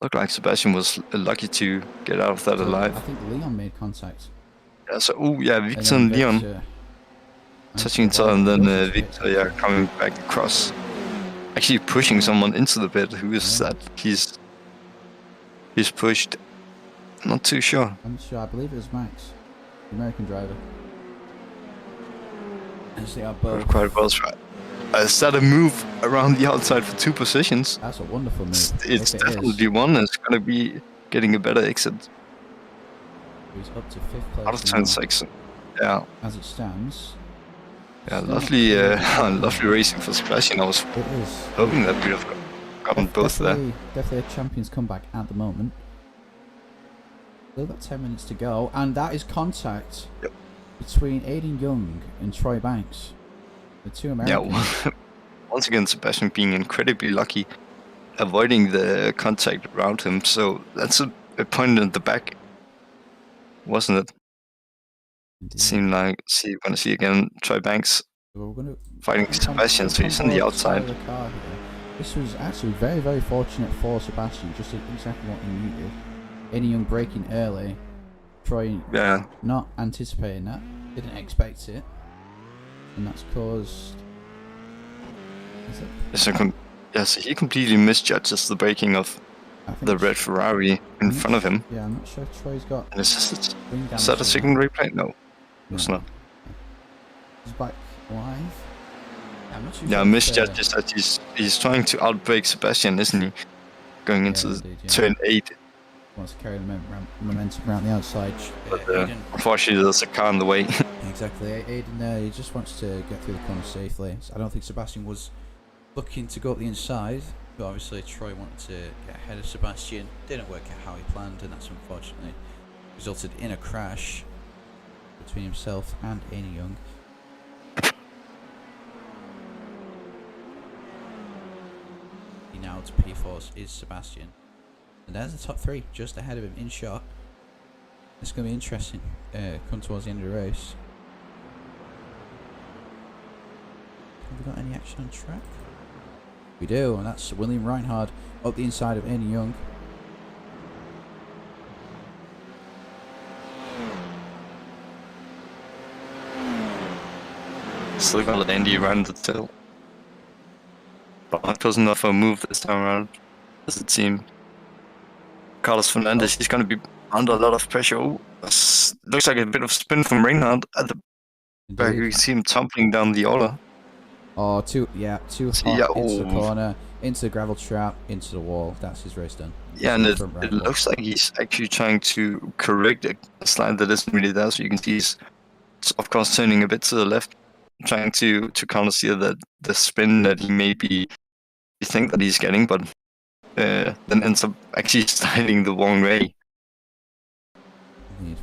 [SPEAKER 2] Looked like Sebastian was lucky to get out of that
[SPEAKER 1] So,
[SPEAKER 2] alive.
[SPEAKER 1] I think Leon made contact.
[SPEAKER 2] Yeah, so Victor
[SPEAKER 1] then
[SPEAKER 2] and Leon
[SPEAKER 1] Victor
[SPEAKER 2] touching each
[SPEAKER 1] managed to
[SPEAKER 2] other, and
[SPEAKER 1] avoid
[SPEAKER 2] then
[SPEAKER 1] those hits.
[SPEAKER 2] Victor coming back across, actually pushing someone into the pit. Who is
[SPEAKER 1] Yeah.
[SPEAKER 2] that? He's pushed. Not too sure.
[SPEAKER 1] I'm not sure. I believe it was Max, the American driver. As they are both.
[SPEAKER 2] Quite well tried. Is that a move around the outside for two positions?
[SPEAKER 1] That's a wonderful move.
[SPEAKER 2] It's
[SPEAKER 1] if it is.
[SPEAKER 2] definitely one. It's gonna be getting a better exit
[SPEAKER 1] He's up to 5th place
[SPEAKER 2] out of
[SPEAKER 1] now,
[SPEAKER 2] turn 6. Yeah,
[SPEAKER 1] as it stands.
[SPEAKER 2] yeah,
[SPEAKER 1] Still not
[SPEAKER 2] lovely,
[SPEAKER 1] clear.
[SPEAKER 2] lovely racing for Sebastian. I was
[SPEAKER 1] It is.
[SPEAKER 2] hoping that we'd have gotten both there.
[SPEAKER 1] Definitely a champion's comeback at the moment. Still got 10 minutes to go, and that is contact
[SPEAKER 2] Yep.
[SPEAKER 1] between Aiden Young and Troy Banks, the two Americans.
[SPEAKER 2] Yeah, once again, Sebastian being incredibly lucky, avoiding the contact around him. So that's a point in the back, wasn't it?
[SPEAKER 1] Indeed.
[SPEAKER 2] It seemed like, we're gonna see again Troy Banks
[SPEAKER 1] So we're going to
[SPEAKER 2] fighting Sebastian, so he's on the outside.
[SPEAKER 1] The car here. This was actually very, very fortunate for Sebastian, just exactly what he needed. Aiden Young braking early, Troy
[SPEAKER 2] Yeah,
[SPEAKER 1] not anticipating that, didn't expect it, and that's caused
[SPEAKER 2] Yes, he completely misjudges the braking of the red Ferrari in front of him.
[SPEAKER 1] Yeah, I'm not sure if Troy's got.
[SPEAKER 2] And is that a secondary plate? No, it's not.
[SPEAKER 1] He's back live. I'm not too
[SPEAKER 2] Yeah,
[SPEAKER 1] sure
[SPEAKER 2] misjudges that he's trying to outbrake Sebastian, isn't he? Going into turn 8.
[SPEAKER 1] Wants to carry the momentum around the outside.
[SPEAKER 2] But, unfortunately, there's a car in the way.
[SPEAKER 1] Exactly. Aiden, he just wants to get through the corner safely. So I don't think Sebastian was looking to go up the inside, but obviously Troy wanted to get ahead of Sebastian. Didn't work out how he planned, and that's unfortunately resulted in a crash between himself and Aiden Young. Now to P4 is Sebastian. And there's the top 3 just ahead of him in shot. It's going to be interesting come towards the end of the race. Have we got any action on track? We do, and that's William Reinhard up the inside of Aiden Young.
[SPEAKER 2] Still got Andy around the tail. But it was enough of a move this time around, as it seemed. Carlos Fernandez, he's going to be under a lot of pressure. Oh, looks like a bit of spin from Reinhardt at the back. You see him tumbling down the order.
[SPEAKER 1] Oh, too hot into the corner, into the gravel trap, into the wall. That's his race done.
[SPEAKER 2] Yeah, and it looks like he's actually trying to correct a slide that isn't really there. So you can see he's, of course, turning a bit to the left, trying to counter steer the spin that he maybe think that he's getting, but then ends up actually sliding the wrong way.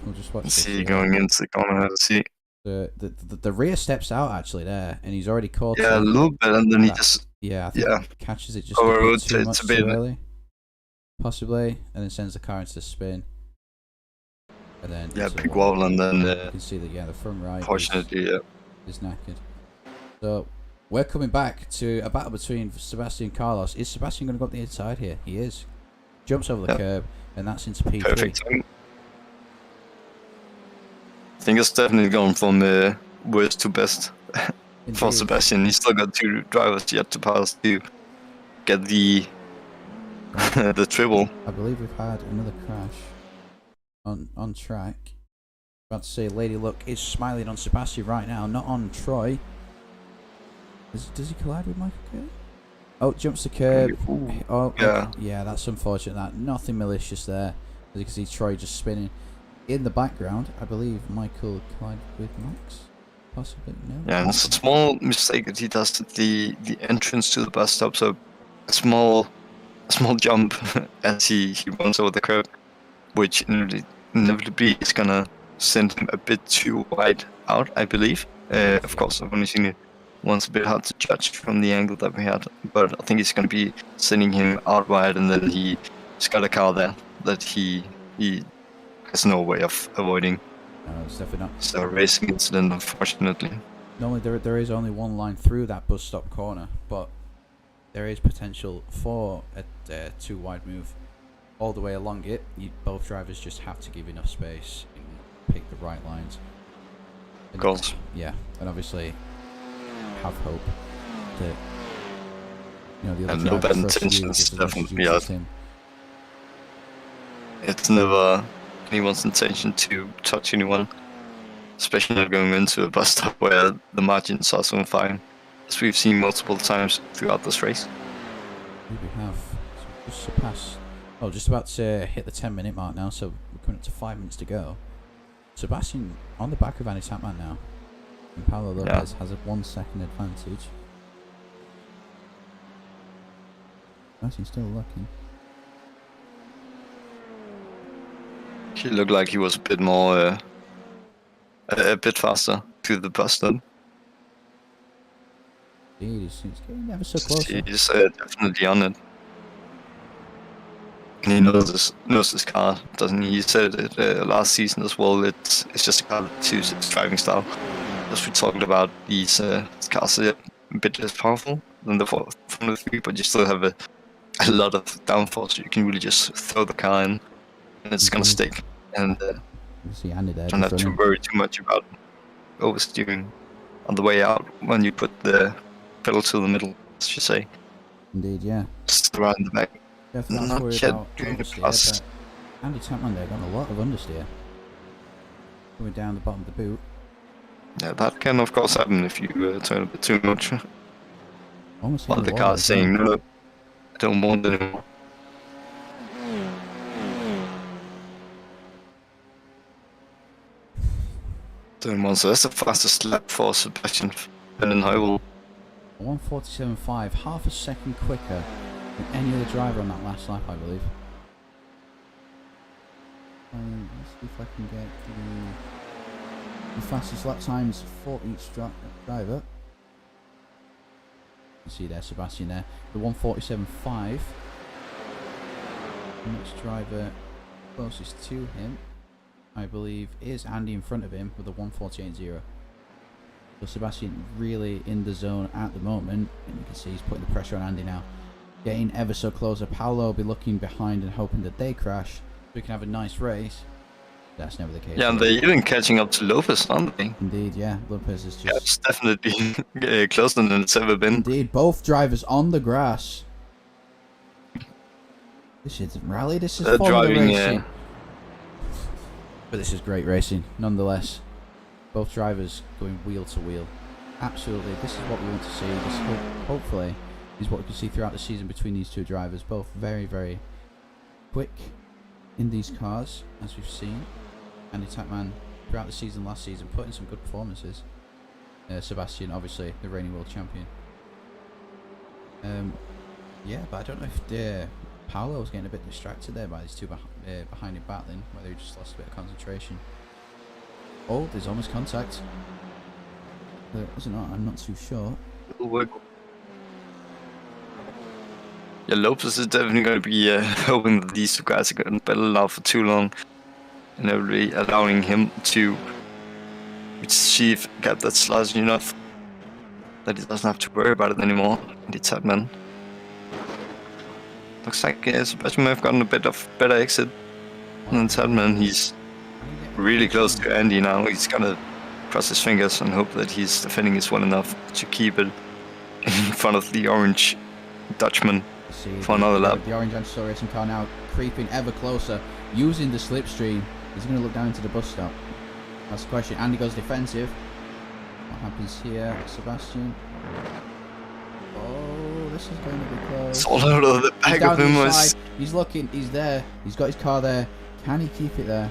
[SPEAKER 1] We'll just watch.
[SPEAKER 2] See going into the corner. Let's see.
[SPEAKER 1] The rear steps out actually there, and he's already caught.
[SPEAKER 2] Yeah, a little bit, and then he just
[SPEAKER 1] I think he catches it just too much too early, possibly, and then sends the car into the spin. And then
[SPEAKER 2] big wall, and then
[SPEAKER 1] you can see that the front right.
[SPEAKER 2] Fortunately,
[SPEAKER 1] is knackered. So we're coming back to a battle between Sebastian and Carlos. Is Sebastian going to go up the inside here? He is. Jumps over the curb, and that's into P3.
[SPEAKER 2] Perfect time. I think it's definitely going from worst to best for Sebastian. He's still got 2 drivers yet to pass to get the the triple.
[SPEAKER 1] I believe we've had another crash on track. About to say Lady Luck is smiling on Sebastian right now, not on Troy. Does he collide with Michael Kerr? Oh, jumps the curb. Oh, yeah, that's unfortunate. That nothing malicious there. As you can see, Troy just spinning. In the background, I believe Michael collided with Max. Possibly, no.
[SPEAKER 2] Yeah, and it's a small mistake that he does at the entrance to the bus stop. So a small jump as he runs over the curb, which inevitably is gonna send him a bit too wide out, I believe. Of course, I've only seen it once, a bit hard to judge from the angle that we had, but I think it's going to be sending him out wide, and then he's got a car there that he has no way of avoiding.
[SPEAKER 1] No, it's definitely not.
[SPEAKER 2] It's a racing incident, unfortunately.
[SPEAKER 1] Normally there is only one line through that bus stop corner, but there is potential for a too wide move all the way along it. Both drivers just have to give enough space and pick the right lines.
[SPEAKER 2] Of course.
[SPEAKER 1] Yeah, and obviously have hope that the other
[SPEAKER 2] and no bad intentions, definitely. Yeah. It's never anyone's intention to touch anyone, especially not going into a bus stop where the margins are so fine, as we've seen multiple times throughout this race.
[SPEAKER 1] We have. So just surpassed. Oh, just about to hit the 10-minute mark now, so we're coming up to 5 minutes to go. Sebastian on the back of Andy Tapman now. And Paulo Lopez has a 1 second advantage. Sebastian's still lucky.
[SPEAKER 2] He looked like he was a bit more, a bit faster to the bus stop.
[SPEAKER 1] He's getting ever so close.
[SPEAKER 2] He's definitely on it. And he knows this car, doesn't he? He said it last season as well. It's just a car that suits its driving style. As we talked about, these cars are a bit less powerful than the Formula 3, but you still have a lot of downforce. So you can really just throw the car in, and it's gonna stick. And don't have to worry too much about oversteering on the way out when you put the pedal to the middle. as you say.
[SPEAKER 1] Indeed, yeah.
[SPEAKER 2] Just around the back.
[SPEAKER 1] Definitely not
[SPEAKER 2] Not
[SPEAKER 1] worried
[SPEAKER 2] yet
[SPEAKER 1] about
[SPEAKER 2] doing the
[SPEAKER 1] oversteer,
[SPEAKER 2] pass.
[SPEAKER 1] but Andy Tapman there got a lot of understeer. Going down the bottom of the boot.
[SPEAKER 2] Yeah, that can of course happen if you turn a bit too much.
[SPEAKER 1] Almost
[SPEAKER 2] While
[SPEAKER 1] hitting
[SPEAKER 2] the
[SPEAKER 1] the
[SPEAKER 2] car
[SPEAKER 1] wall
[SPEAKER 2] is
[SPEAKER 1] as well.
[SPEAKER 2] saying, no, I don't want it anymore. Turn 1, so that's the fastest lap for Sebastian Vettel.
[SPEAKER 1] 1:47.5, half a second quicker than any other driver on that last lap, I believe. Let's see if I can get the fastest lap times for each driver. You see there, Sebastian there, the 1:47.5. The next driver closest to him, I believe, is Andy in front of him with a 1:48.0. So Sebastian really in the zone at the moment, and you can see he's putting the pressure on Andy now. Getting ever so closer. Paolo will be looking behind and hoping that they crash, so we can have a nice race. That's never the case.
[SPEAKER 2] Yeah, and they're even catching up to Lopez, aren't they?
[SPEAKER 1] Indeed, yeah. Lopez is
[SPEAKER 2] Yeah,
[SPEAKER 1] just...
[SPEAKER 2] it's definitely closer than it's ever been.
[SPEAKER 1] Indeed, both drivers on the grass. This isn't rally, this is Formula racing. But this is great racing, nonetheless. Both drivers going wheel to wheel. Absolutely, this is what we want to see. This hopefully is what we can see throughout the season between these two drivers. Both very, very quick in these cars, as we've seen. Andy Tapman throughout the season, last season, put in some good performances. Sebastian, obviously, the reigning world champion. Yeah, but I don't know if Paolo was getting a bit distracted there by these two behind him battling, whether he just lost a bit of concentration. Oh, there's almost contact. Was it not? I'm not too sure.
[SPEAKER 2] Yeah, Lopez is definitely going to be hoping that these two guys are going to battle out for too long, and really allowing him to achieve a gap that's large enough that he doesn't have to worry about it anymore. Andy Tapman. Looks like Sebastian may have gotten a bit of better exit than Tapman. He's really close to Andy now. He's gonna cross his fingers and hope that he's defending this well enough to keep it in front of the orange Dutchman for another lap.
[SPEAKER 1] The orange anti racing car now creeping ever closer, using the slipstream. He's going to look down into the bus stop. That's the question. Andy goes defensive. What happens here, Sebastian? Oh, this is going to be close.
[SPEAKER 2] It's all out of the back of him.
[SPEAKER 1] He's looking. He's there. He's got his car there. Can he keep it there?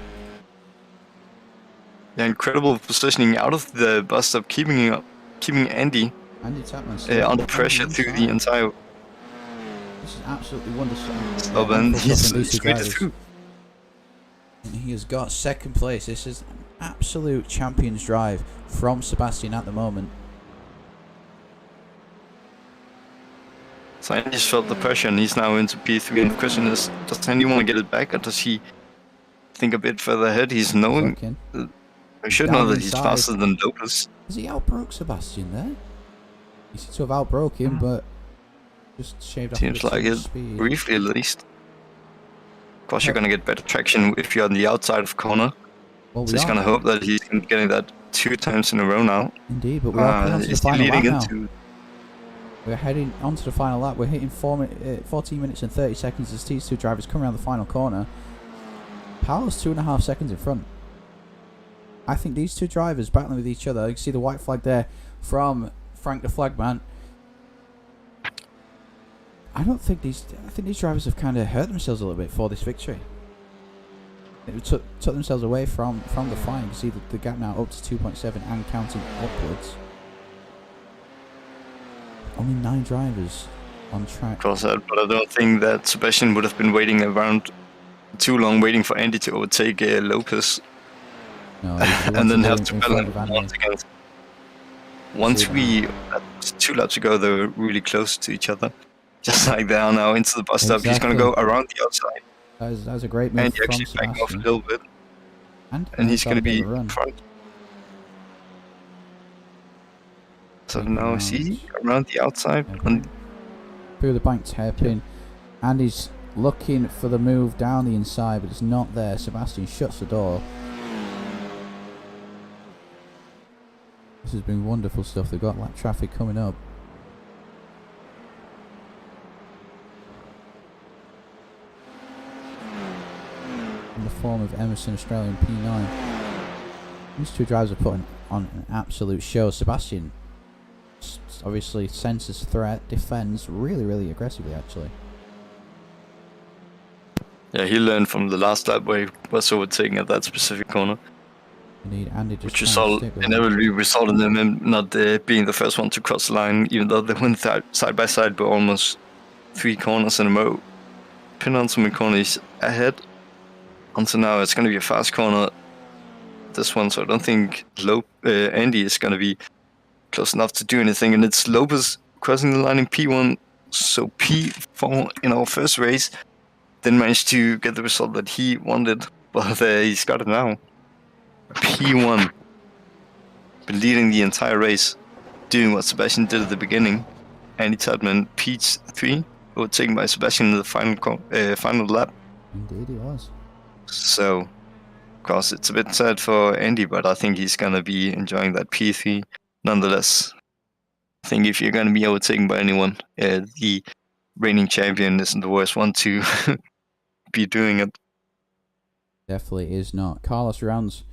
[SPEAKER 2] Yeah, incredible positioning out of the bus stop, keeping Andy under pressure through the entire.
[SPEAKER 1] This is absolutely wonderful.
[SPEAKER 2] Stop, and he's straight through.
[SPEAKER 1] And he has got second place. This is an absolute champion's drive from Sebastian at the moment.
[SPEAKER 2] So Andy just felt the pressure, and he's now into P3. And the question is, does Andy want to get it back, or does he think a bit further ahead? He's knowing. I should know that he's faster than Lopez.
[SPEAKER 1] Has he outbroke Sebastian there? He seems to have outbroke him, but just shaved off.
[SPEAKER 2] Seems like it, briefly at least. Of course, you're going to get better traction if you're on the outside of corner. Well, so he's going to hope that he's getting that 2 times in a row now.
[SPEAKER 1] Indeed, but we're onto the final lap now. We're heading onto the final lap. We're hitting 14 minutes and 30 seconds as these two drivers come around the final corner. Paolo's 2.5 seconds in front. I think these two drivers battling with each other. You can see the white flag there from Frank the Flagman. I think these drivers have kind of hurt themselves a little bit for this victory. They took themselves away from the fight. You can see the gap now up to 2.7 and counting upwards. Only 9 drivers on track.
[SPEAKER 2] Of course, but I don't think that Sebastian would have been waiting around too long, waiting for Andy to overtake Lopez.
[SPEAKER 1] No,
[SPEAKER 2] and then have to battle him once again. Once 2 laps ago, they were really close to each other. Just like they are now into the bus stop. He's going to go around the outside.
[SPEAKER 1] That was a great move.
[SPEAKER 2] And he actually backed off a little bit. And he's going to be in front. So now is he around the outside?
[SPEAKER 1] Through the banked hairpin. And he's looking for the move down the inside, but it's not there. Sebastian shuts the door. This has been wonderful stuff. They've got like traffic coming up. the form of Emerson Australian P9. These two drivers are putting on an absolute show. Sebastian obviously senses threat, defends really aggressively actually.
[SPEAKER 2] Yeah, he learned from the last lap where he was overtaking at that specific corner.
[SPEAKER 1] Indeed, Andy just
[SPEAKER 2] Which
[SPEAKER 1] trying to stick with him.
[SPEAKER 2] inevitably resulted in him not being the first one to cross the line, even though they went side by side, but almost 3 corners in a row. Penultimate corner is ahead. Until now, it's going to be a fast corner, this one, so I don't think Andy is going to be close enough to do anything. And it's Lopez crossing the line in P1, so P4 in our first race didn't manage to get the result that he wanted, but he's got it now. P1. Been leading the entire race, doing what Sebastian did at the beginning. Andy Todman, P3, overtaken by Sebastian in the final lap.
[SPEAKER 1] Indeed, he was.
[SPEAKER 2] So, of course, it's a bit sad for Andy, but I think he's going to be enjoying that P3 nonetheless. I think if you're going to be overtaken by anyone, the reigning champion isn't the worst one to be doing it.
[SPEAKER 1] Definitely is not. Carlos rounds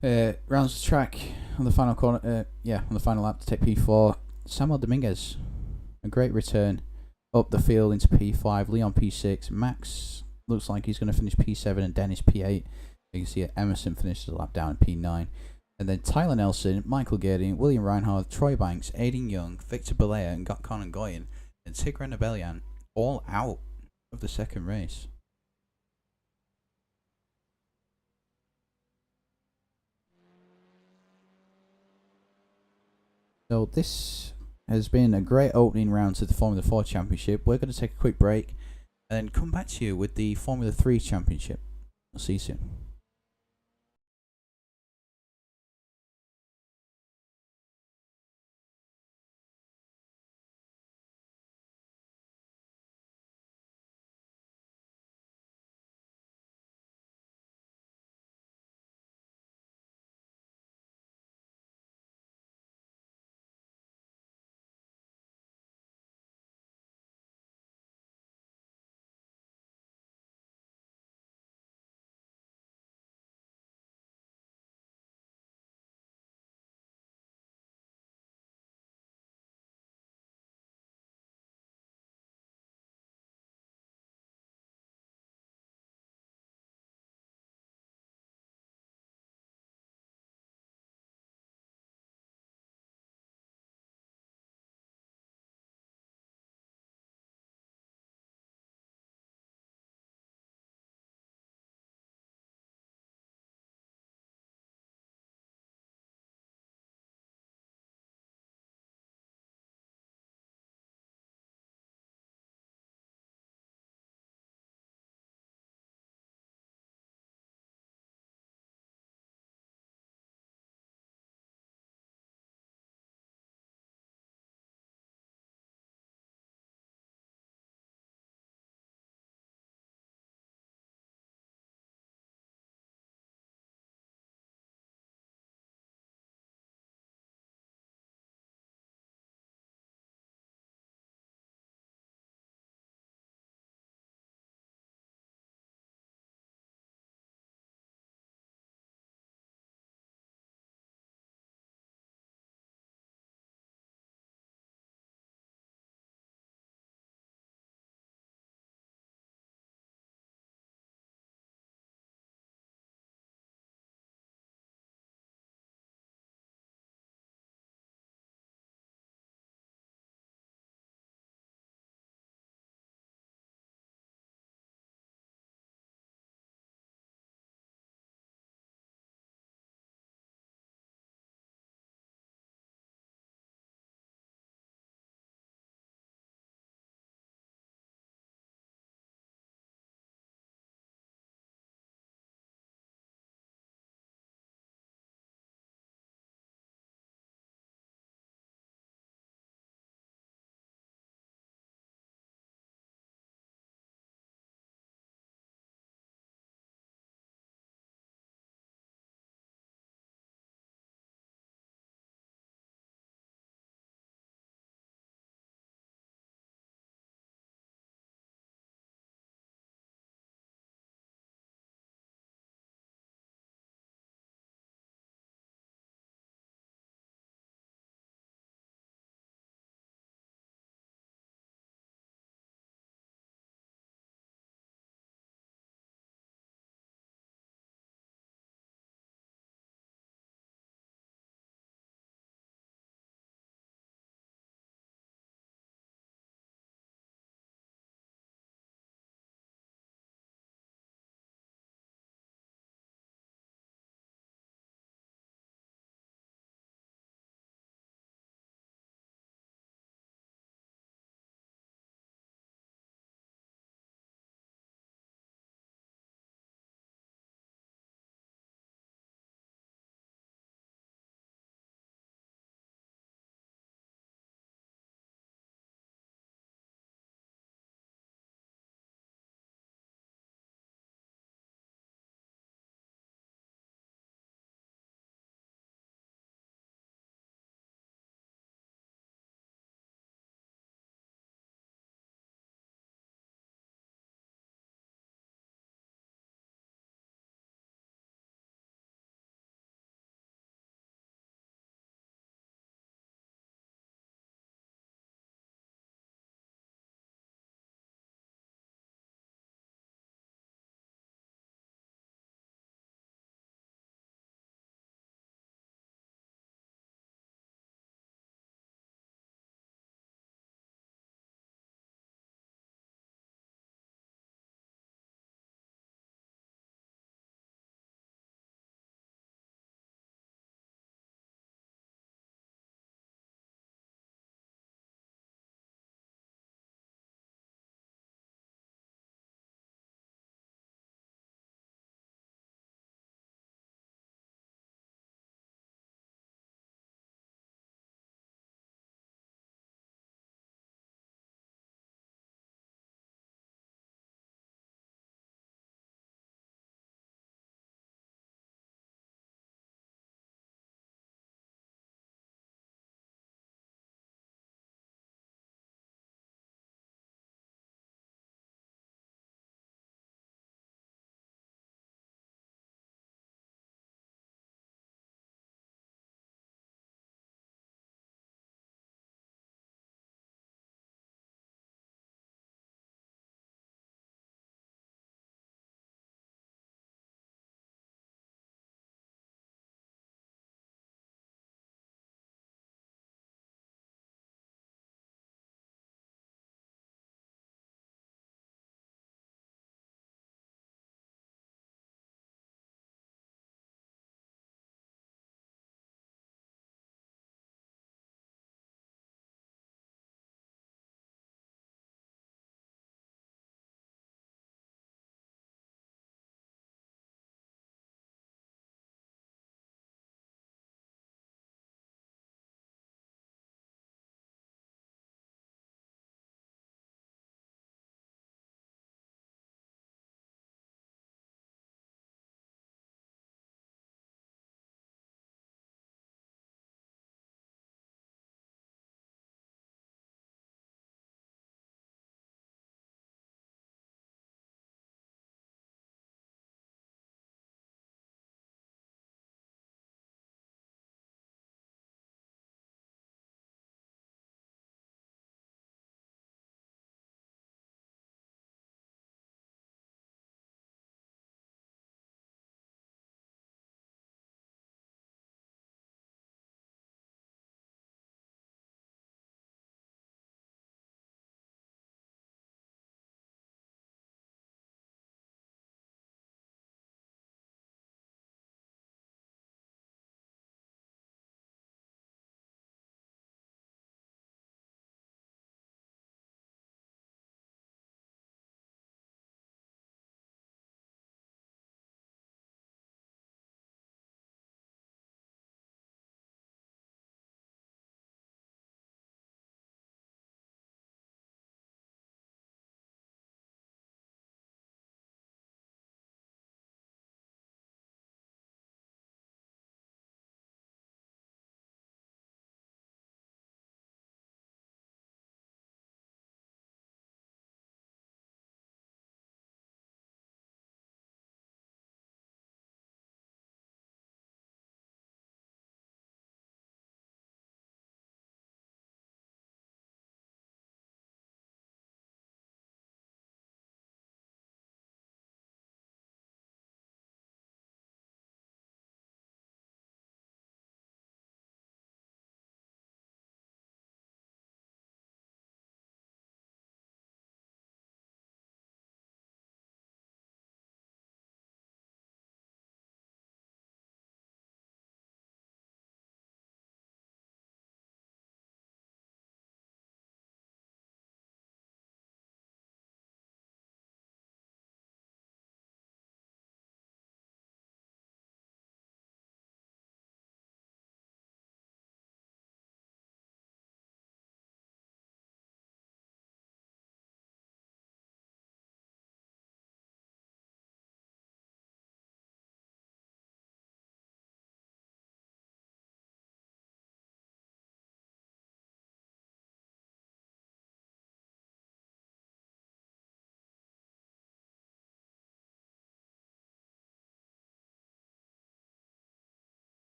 [SPEAKER 1] the track on the final corner. On the final lap to take P4. Samuel Dominguez, a great return up the field into P5. Leon P6. Max looks like he's going to finish P7 and Dennis P8. You can see Emerson finishes the lap down in P9. And then Tyler Nelson, Michael Girding, William Reinhardt, Troy Banks, Aidan Young, Victor Balea, and Conan Goyen, and Tigran Abelian all out of the second race. So this has been a great opening round to the Formula 4 Championship. We're going to take a quick break and then come back to you with the Formula 3 Championship. I'll see you soon.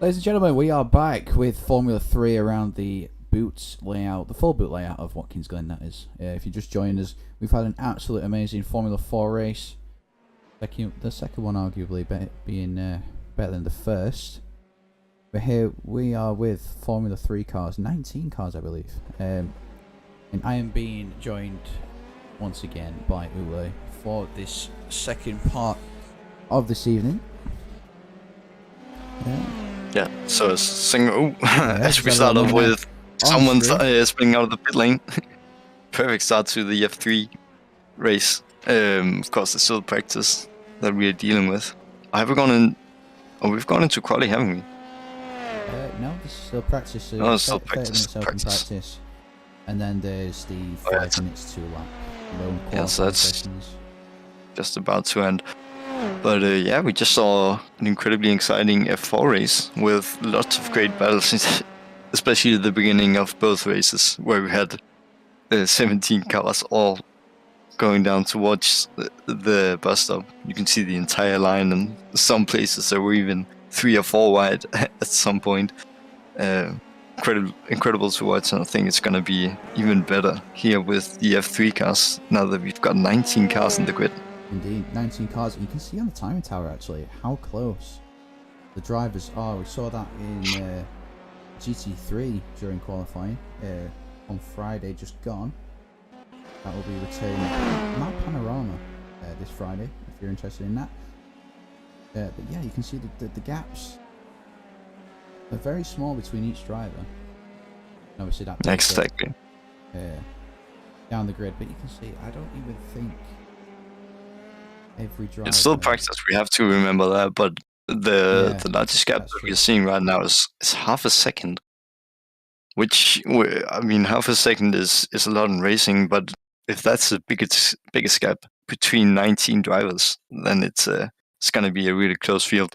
[SPEAKER 1] Ladies and gentlemen, we are back with Formula 3 around the boot layout, the full boot layout of Watkins Glen, that is. If you just joined us, we've had an absolute amazing Formula 4 race. The second one arguably being better than the first. But here we are with Formula 3 cars, 19 cars I believe. And I am being joined once again by Ule for this second part of this evening.
[SPEAKER 2] Yeah, so as we start off with someone spinning out of the pit lane. Perfect start to the F3 race. Of course, it's still practice that we are dealing with. Have we gone in? Oh, we've gone into quali, haven't we?
[SPEAKER 1] No, this is still practice. So
[SPEAKER 2] no, it's still practice.
[SPEAKER 1] Practice. And then there's the 5 minutes to lap.
[SPEAKER 2] Yeah, so that's just about to end. But yeah, we just saw an incredibly exciting F4 race with lots of great battles, especially at the beginning of both races, where we had 17 cars all going down towards the bus stop. You can see the entire line, and some places there were even 3 or 4 wide at some point. Incredible to watch, and I think it's going to be even better here with the F3 cars, now that we've got 19 cars in the grid.
[SPEAKER 1] Indeed, 19 cars. You can see on the timing tower actually how close the drivers are. We saw that in GT3 during qualifying on Friday just gone. That will be returning Map Panorama this Friday if you're interested in that. But yeah, you can see the gaps are very small between each driver. And obviously that
[SPEAKER 2] exactly
[SPEAKER 1] down the grid, but you can see I don't even think every driver.
[SPEAKER 2] It's still practice, we have to remember that, but the largest gap that we're seeing right now is half a second. Which, I mean, half a second is a lot in racing, but if that's the biggest gap between 19 drivers, then it's going to be a really close field.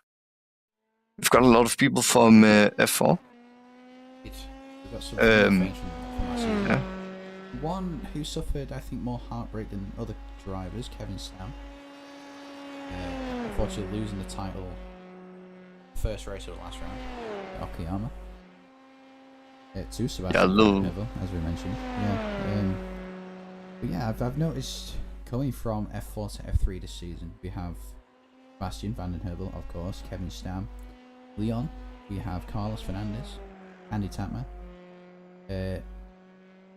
[SPEAKER 2] We've got a lot of people from F4.
[SPEAKER 1] We've got some from
[SPEAKER 2] yeah.
[SPEAKER 1] One who suffered, I think, more heartbreak than other drivers, Kevin Stam. Unfortunately losing the title first race of the last round at Okayama. To Sebastian Vettel, as we mentioned. But yeah, I've noticed coming from F4 to F3 this season, we have Sebastian Van den Heuvel, of course, Kevin Stam, Leon, we have Carlos Fernandez, Andy Tatman.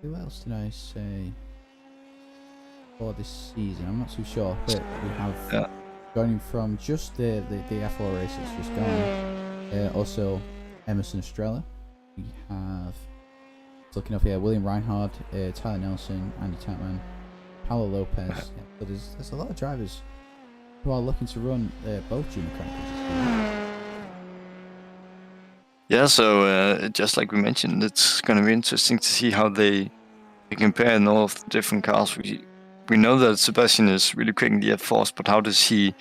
[SPEAKER 1] Who else did I say for this season? I'm not too sure, but we have going from just the F4 race that's just gone. Also, Emerson Estrella. We have, looking up here, William Reinhardt, Tyler Nelson, Andy Tatman, Paulo Lopez. So there's a lot of drivers who are looking to run both junior crackers.
[SPEAKER 2] Yeah, so just like we mentioned, it's going to be interesting to see how they compare in all of the different cars. We know that Sebastian is really quick in the F4s, but how does he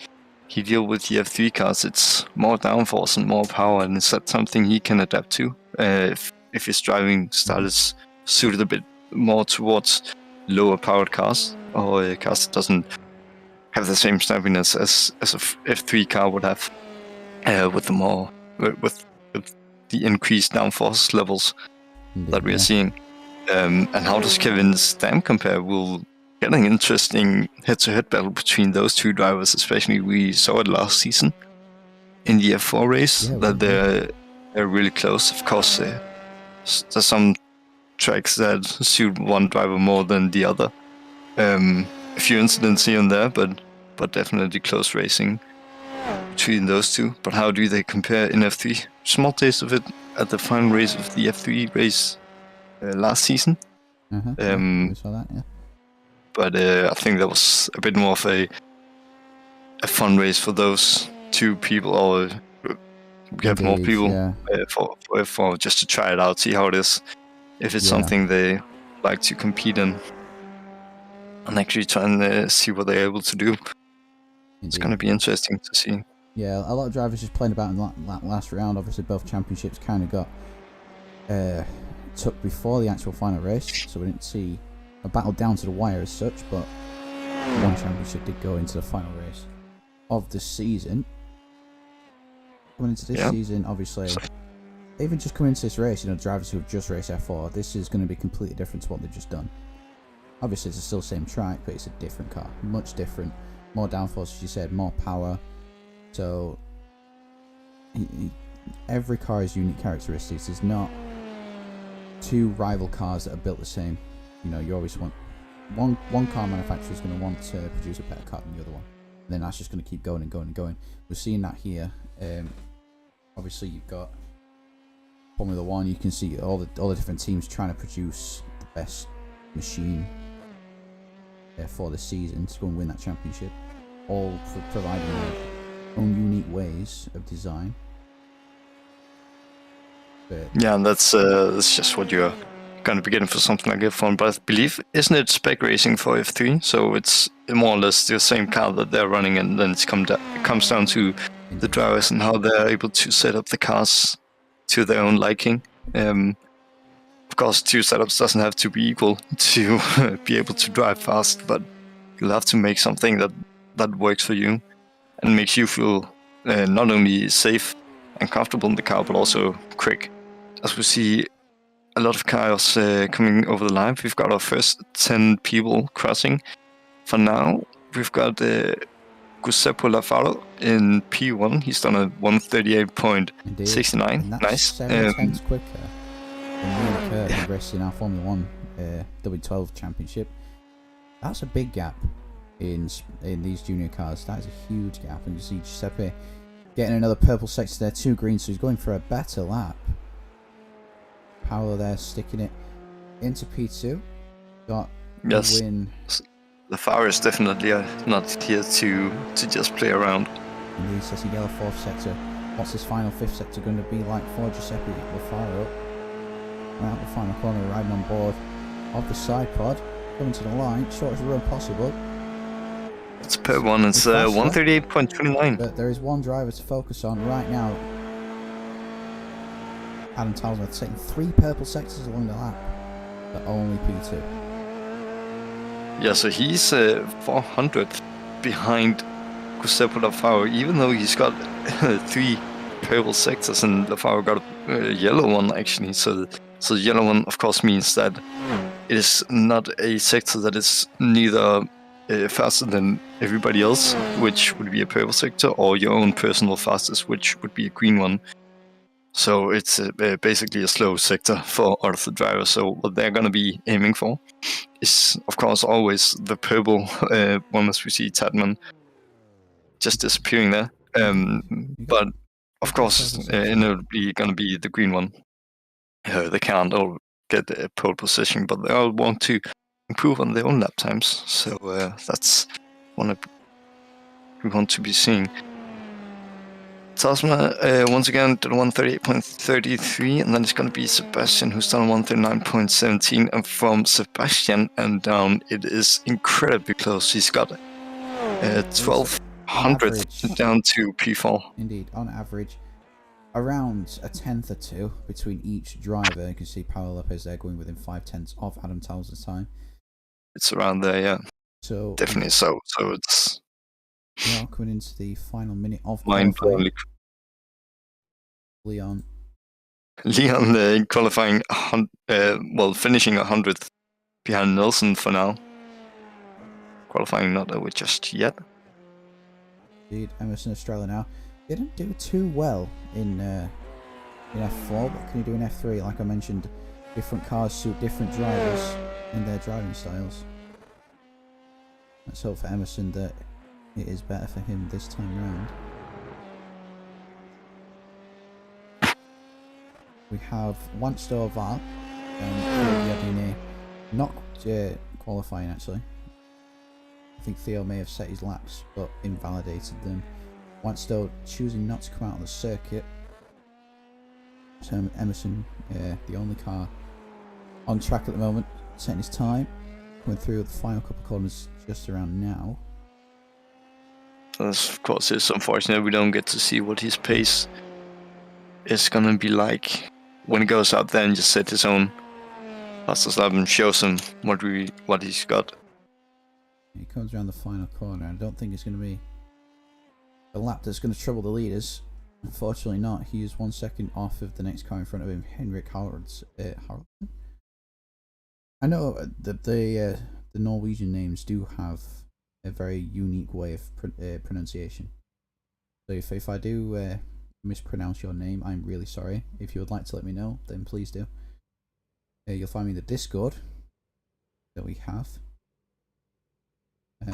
[SPEAKER 2] deal with the F3 cars? It's more downforce and more power, and is that something he can adapt to? If his driving style is suited a bit more towards lower powered cars, or a car that doesn't have the same snappiness as a F3 car would have, with the increased downforce levels that we are seeing. And how does Kevin Stam compare? We'll get an interesting head-to-head battle between those two drivers, especially we saw it last season in the F4 race, that they're really close. Of course, there's some tracks that suit one driver more than the other. A few incidents here and there, but definitely close racing between those two. But how do they compare in F3? Small taste of it at the final race of the F3 race last season.
[SPEAKER 1] We saw that, yeah.
[SPEAKER 2] But I think that was a bit more of a fun race for those two people, or we have more people for just to try it out, see how it is, if it's something they like to compete in, and actually try and see what they're able to do. It's going to be interesting to see.
[SPEAKER 1] Yeah, a lot of drivers just playing about in that last round. Obviously, both championships kind of got took before the actual final race, so we didn't see a battle down to the wire as such, but one championship did go into the final race of the season. Coming into this season, obviously, even just coming into this race, drivers who have just raced F4, this is going to be completely different to what they've just done. Obviously, it's still the same track, but it's a different car, much different, more downforce, as you said, more power. So every car has unique characteristics. There's not two rival cars that are built the same. You always want one car manufacturer is going to want to produce a better car than the other one. And then that's just going to keep going and going and going. We're seeing that here. Obviously, you've got Formula One. You can see all the different teams trying to produce the best machine for the season to go and win that championship, all for providing their own unique ways of design. But
[SPEAKER 2] yeah, and that's just what you're going to be getting for something like F1. But I believe, isn't it spec racing for F3? So it's more or less the same car that they're running, and then it comes down to the drivers and how they're able to set up the cars to their own liking. Of course, two setups doesn't have to be equal to be able to drive fast, but you'll have to make something that works for you and makes you feel not only safe and comfortable in the car, but also quick. As we see a lot of cars coming over the line, we've got our first 10 people crossing. For now, we've got Giuseppe Lafaro in P1. He's done a 138.69. Nice.
[SPEAKER 1] 7 tenths quicker than Munich progressing our Formula 1 W12 championship. That's a big gap in these junior cars. That is a huge gap. And you see Giuseppe getting another purple sector there, 2 green, so he's going for a better lap. Paolo there sticking it into P2. Got the win.
[SPEAKER 2] Lafaro is definitely not here to just play around.
[SPEAKER 1] Indeed, says yellow 4th sector. What's this final 5th sector going to be like for Giuseppe Lafaro? Around the final corner, riding on board of the side pod, coming to the line, shortest run possible.
[SPEAKER 2] It's per one, it's 138.29.
[SPEAKER 1] But there is one driver to focus on right now. Adam Talsworth taking 3 purple sectors along the lap, but only P2.
[SPEAKER 2] Yeah, so he's 400 behind Giuseppe Lafaro, even though he's got 3 purple sectors, and Lafaro got a yellow one actually. So the yellow one, of course, means that it is not a sector that is neither faster than everybody else, which would be a purple sector, or your own personal fastest, which would be a green one. So it's basically a slow sector for all of the drivers. So what they're going to be aiming for is, of course, always the purple one, as we see Tadman just disappearing there. But of course, inevitably going to be the green one. They can't all get a pole position, but they all want to improve on their own lap times. So that's one we want to be seeing. Tasma once again did 138.33, and then it's going to be Sebastian, who's done 139.17. And from Sebastian and down, it is incredibly close. He's got 1200 down to P4.
[SPEAKER 1] Indeed, on average, around a tenth or two between each driver. You can see Paolo Lopez there going within 5 tenths of Adam Tals's time.
[SPEAKER 2] It's around there, yeah.
[SPEAKER 1] So
[SPEAKER 2] definitely so. So it's
[SPEAKER 1] now coming into the final minute of
[SPEAKER 2] mind-blowing.
[SPEAKER 1] Leon
[SPEAKER 2] in qualifying, finishing 100th behind Nelson for now. Qualifying not over just yet.
[SPEAKER 1] Indeed, Emerson Estrella now didn't do too well in F4, but can he do in F3? Like I mentioned, different cars suit different drivers in their driving styles. Let's hope for Emerson that it is better for him this time round. We have Wanster Val and not qualifying actually. I think Theo may have set his laps but invalidated them. Wanster choosing not to come out of the circuit. So Emerson, the only car on track at the moment, setting his time. Going through the final couple of corners just around now.
[SPEAKER 2] This, of course, is unfortunate. We don't get to see what his pace is gonna be like when he goes out there and just set his own fastest lap and shows him what he's got.
[SPEAKER 1] He comes around the final corner. I don't think it's going to be a lap that's going to trouble the leaders. Unfortunately not. He is 1 second off of the next car in front of him, Henrik Haraldsen. I know the Norwegian names do have a very unique way of pronunciation. So if I do mispronounce your name, I'm really sorry. If you would like to let me know, then please do. You'll find me in the Discord that we have.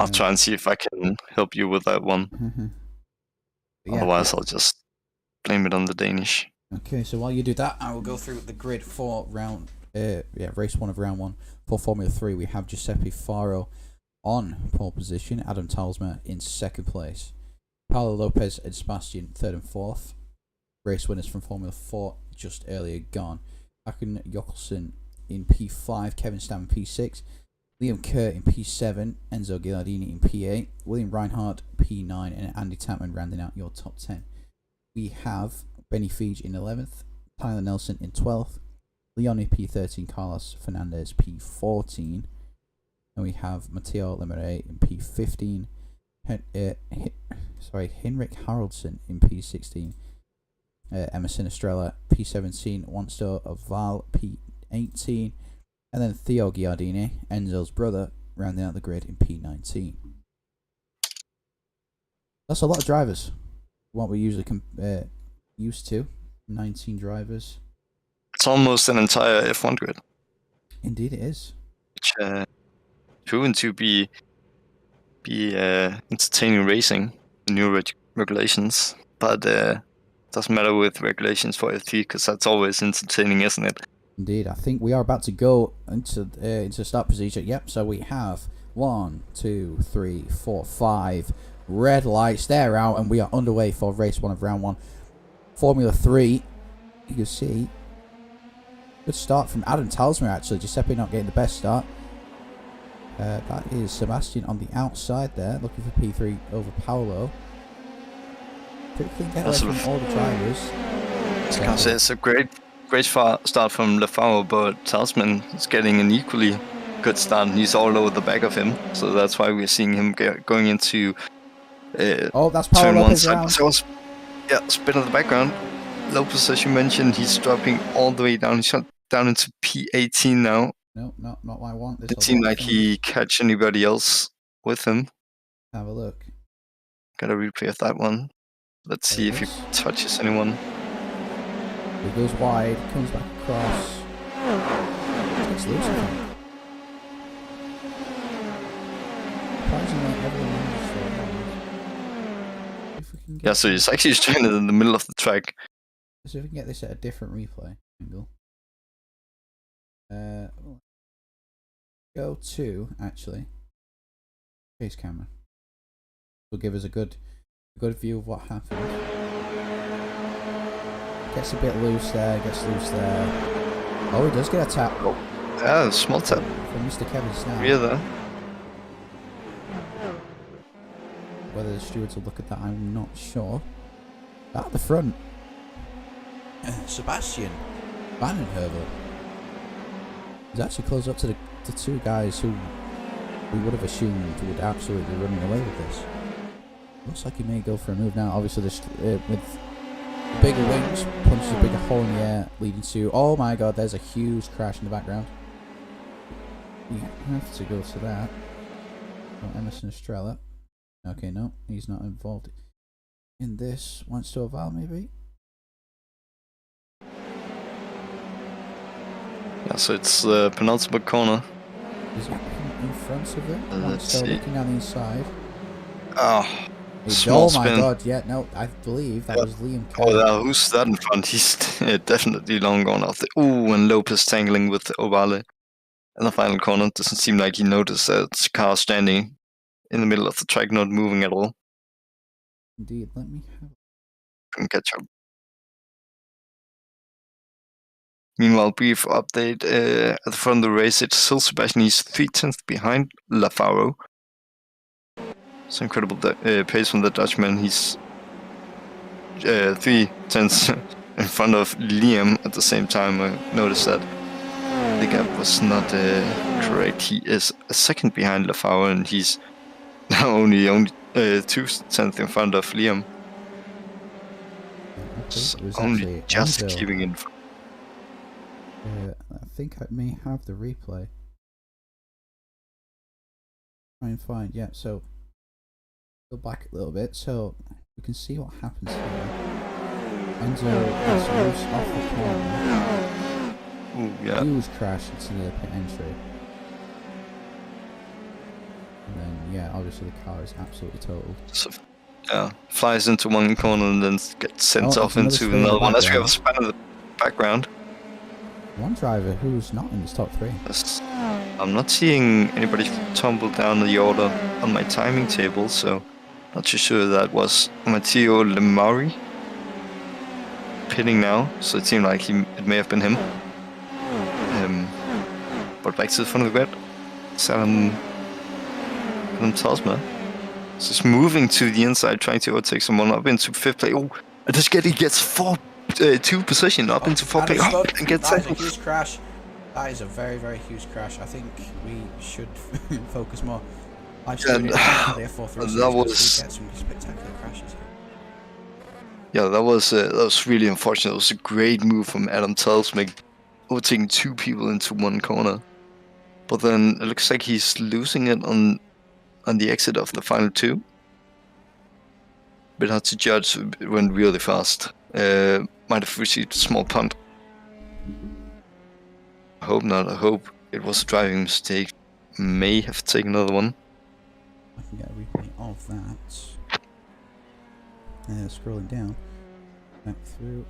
[SPEAKER 2] I'll try and see if I can help you with that one. Otherwise, I'll just blame it on the Danish.
[SPEAKER 1] Okay, so while you do that, I will go through the grid for race 1 of round 1. For Formula 3, we have Giuseppe Faro on pole position, Adam Talsma in 2nd place, Paulo Lopez and Sebastian 3rd and 4th. Race winners from Formula 4 just earlier gone. Håkan Jokkelsen in P5, Kevin Stam in P6, Liam Kerr in P7, Enzo Gilardini in P8, William Reinhardt P9, and Andy Tapman rounding out your top 10. We have Benny Feege in 11th, Tyler Nelson in 12th, Leone P13, Carlos Fernandez P14, and we have Matteo Lemire in P15, Henrik Haraldsen in P16, Emerson Estrella P17, Wansto of Val P18, and then Theo Giardini, Enzo's brother, rounding out the grid in P19. That's a lot of drivers. What we usually used to. 19 drivers.
[SPEAKER 2] It's almost an entire F1 grid.
[SPEAKER 1] Indeed it is.
[SPEAKER 2] Which proven to be entertaining racing, the new regulations. But doesn't matter with regulations for F3 because that's always entertaining, isn't it?
[SPEAKER 1] Indeed. I think we are about to go into start procedure. Yep, so we have 1, 2, 3, 4, 5 red lights. They're out and we are underway for race 1 of round 1. Formula 3, you can see, good start from Adam Talsma actually. Giuseppe not getting the best start. That is Sebastian on the outside there, looking for P3 over Paolo. Pretty clean getaway from all the drivers.
[SPEAKER 2] I can't say it's a great start from Lefauve, but Talsman is getting an equally good start, and he's all over the back of him. So that's why we're seeing him going into
[SPEAKER 1] that's Paolo
[SPEAKER 2] turn 1
[SPEAKER 1] Lopez
[SPEAKER 2] side.
[SPEAKER 1] around.
[SPEAKER 2] So spin on the background. Lopez, as you mentioned, he's dropping all the way down. He's down into P18 now.
[SPEAKER 1] No, not what I want.
[SPEAKER 2] It seemed like he catch anybody else with him.
[SPEAKER 1] Have a look.
[SPEAKER 2] Got a replay of that one. Let's see if he touches anyone.
[SPEAKER 1] He goes wide, comes back across. Gets loose, I think. Surprisingly, everyone moves so if we can get
[SPEAKER 2] So he's actually stranded in the middle of the track.
[SPEAKER 1] So if we can get this at a different replay angle. Go to actually face camera. Will give us a good view of what happened. Gets a bit loose there, Oh, he does get a tap.
[SPEAKER 2] Oh, yeah, a small tap.
[SPEAKER 1] From Mr. Kevin Snell.
[SPEAKER 2] Yeah, there.
[SPEAKER 1] Whether the stewards will look at that, I'm not sure. At the front, Sebastian Vandenheuvel is actually close up to the two guys who we would have assumed would absolutely be running away with this. Looks like he may go for a move now. Obviously, this with bigger wings, punches a bigger hole in the air, leading to, oh my god, there's a huge crash in the background. You have to go to that. Oh, Emerson Estrella. Okay, no, he's not involved in this. Wants to Oval, maybe?
[SPEAKER 2] Yeah, so it's the penultimate corner.
[SPEAKER 1] Is it in front of him?
[SPEAKER 2] Let's see.
[SPEAKER 1] Looking down the inside.
[SPEAKER 2] Oh,
[SPEAKER 1] Oh my god, yeah, no, I believe that was Liam Kerr.
[SPEAKER 2] Oh, who's that in front? He's definitely long gone off the... Ooh, and Lopez tangling with Ovale in the final corner. Doesn't seem like he noticed that car standing in the middle of the track, not moving at all.
[SPEAKER 1] Indeed, let me have...
[SPEAKER 2] Can catch up. Meanwhile, brief update. At the front of the race, it's still Sebastian. He's 3/10 behind Lafaro. It's incredible pace from the Dutchman. He's 3/10 in front of Liam at the same time. I noticed that the gap was not correct. He is a second behind Lafaro, and he's now only 2/10 in front of Liam.
[SPEAKER 1] correctly. It was
[SPEAKER 2] Only
[SPEAKER 1] actually
[SPEAKER 2] just
[SPEAKER 1] Anvil.
[SPEAKER 2] keeping in.
[SPEAKER 1] I think I may have the replay. Try and find, yeah, so go back a little bit so we can see what happens here. Enzo gets loose off the corner.
[SPEAKER 2] Ooh, yeah.
[SPEAKER 1] Huge crash into the pit entry. And then, yeah, obviously the car is absolutely totaled.
[SPEAKER 2] So, yeah, flies into one corner and then gets sent off into another one. As we have a span in the background.
[SPEAKER 1] One driver who's not in the top 3.
[SPEAKER 2] Yes. I'm not seeing anybody tumble down the order on my timing table, so not too sure that was Matteo Lemauri pitting now. So it seemed like it may have been him. But back to the front of the grid, it's Adam Tosma. So he's moving to the inside, trying to overtake someone up into 5th place. Oh, and this guy gets 2 position up into 4th place. Oh, and gets
[SPEAKER 1] that is a huge crash. That is a very, very huge crash. I think we should focus more. That
[SPEAKER 2] was
[SPEAKER 1] get some spectacular crashes here.
[SPEAKER 2] Yeah, that was really unfortunate. It was a great move from Adam Telsmig, overtaking 2 people into one corner. But then it looks like he's losing it on the exit of the final 2. Bit hard to judge. It went really fast. Might have received a small punt. I hope not. I hope it was a driving mistake. May have taken another one.
[SPEAKER 1] I can get a replay of that. Scrolling down. Back through.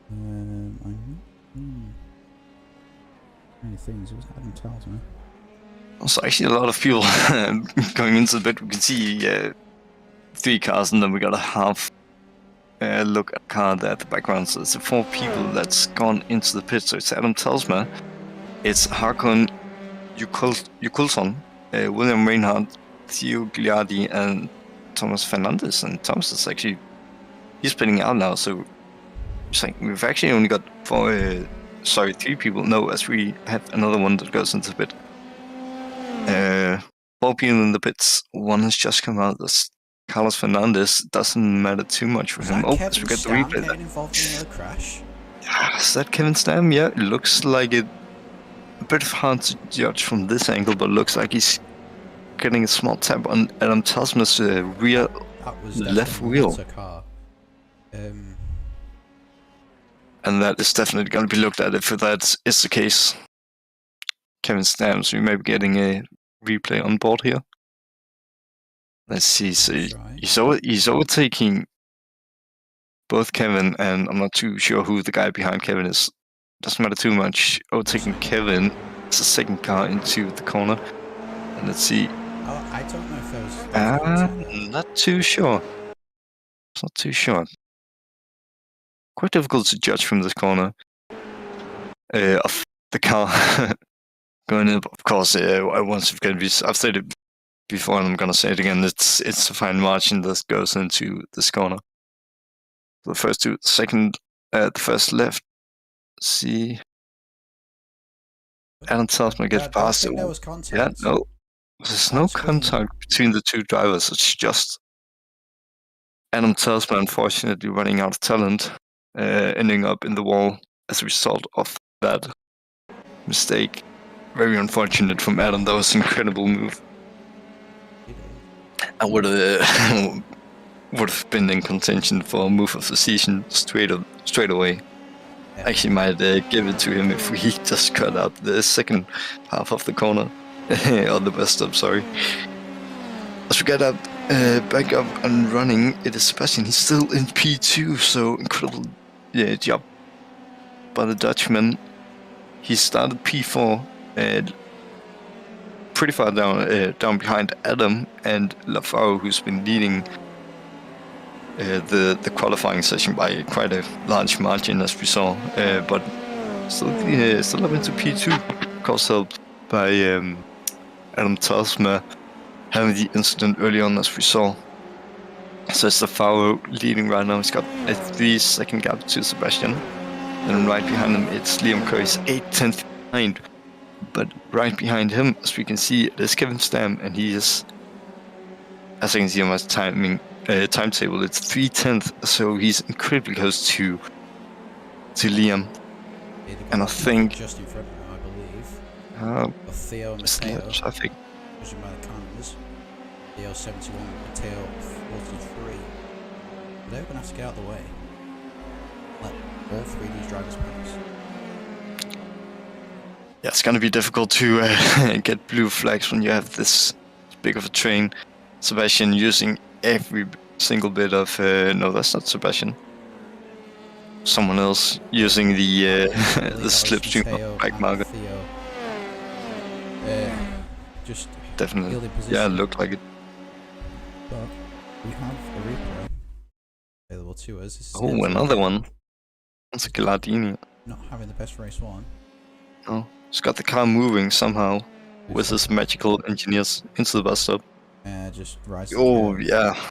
[SPEAKER 1] I'm not many things. It was Adam Telsman.
[SPEAKER 2] Also, actually, a lot of people going into the pit. We can see 3 cars, and then we got a half look at car there at the background. So it's the 4 people that's gone into the pit. So it's Adam Telsma, it's Hakon Yukulson, William Reinhardt, Theo Gliardi, and Thomas Fernandez. And Thomas is actually he's pitting out now. So it's like we've actually only got 3 people. No, as we have another one that goes into the pit. 4 people in the pits. One has just come out. That's Carlos Fernandez. Doesn't matter too much for him. As we get the replay.
[SPEAKER 1] Getting involved in another crash?
[SPEAKER 2] Is that Kevin Stam? Yeah, it looks like it. A bit hard to judge from this angle, but it looks like he's getting a small tap on Adam Tasma's rear left wheel.
[SPEAKER 1] Car.
[SPEAKER 2] And that is definitely going to be looked at if that is the case. Kevin Stam, so we may be getting a replay on board here. Let's see. So he's overtaking both Kevin, and I'm not too sure who the guy behind Kevin is. Doesn't matter too much. Overtaking Kevin. It's the second car into the corner. And let's see.
[SPEAKER 1] Oh, I don't know if there's.
[SPEAKER 2] Not too sure. It's not too sure. Quite difficult to judge from this corner. Of the car going up. Of course, once you've got this, I've said it before, and I'm gonna say it again. It's a fine margin that goes into this corner. The first 2, the first left. Let's see. Adam Telsman gets past it. Yeah, no. There's no contact between the 2 drivers. It's just Adam Telsman, unfortunately, running out of talent, ending up in the wall as a result of that mistake. Very unfortunate from Adam. That was an incredible move. I would have been in contention for a move of the season straight away. Actually, might give it to him if we just cut out the second half of the corner. Or the best stop, sorry. As we get up, back up and running, it is Sebastian. He's still in P2, so incredible job by the Dutchman. He started P4, pretty far down behind Adam and Lafaro, who's been leading the qualifying session by quite a large margin, as we saw, but still up into P2, of course helped by Adam Tasma having the incident early on, as we saw. So it's Lafaro leading right now. He's got a 3-second gap to Sebastian, and right behind him it's Liam Curry's 8/10 behind. But right behind him, as we can see, there's Kevin Stam, and he is, as I can see on my timing timetable. It's 3/10, so he's incredibly close to Liam.
[SPEAKER 1] Yeah, they've got
[SPEAKER 2] And I think
[SPEAKER 1] just in front of him, I believe. Of Theo and Mateo,
[SPEAKER 2] I think
[SPEAKER 1] judging by the cameras. Theo 71, Mateo 43. But they're going to have to get out of the way. Let all three of these drivers pass.
[SPEAKER 2] yeah, it's gonna be difficult to get blue flags when you have this big of a train. Sebastian using every single bit of no, that's not Sebastian. Someone else using the the slipstream of back marker.
[SPEAKER 1] Theo. Just
[SPEAKER 2] Definitely. Yeah, it looked like it.
[SPEAKER 1] But we have a replay available to us.
[SPEAKER 2] Oh, another one. It's a Gladini.
[SPEAKER 1] Not having the best race one.
[SPEAKER 2] Oh, he's got the car moving somehow with his magical engineers into the bus stop.
[SPEAKER 1] Just rises.
[SPEAKER 2] Oh, yeah.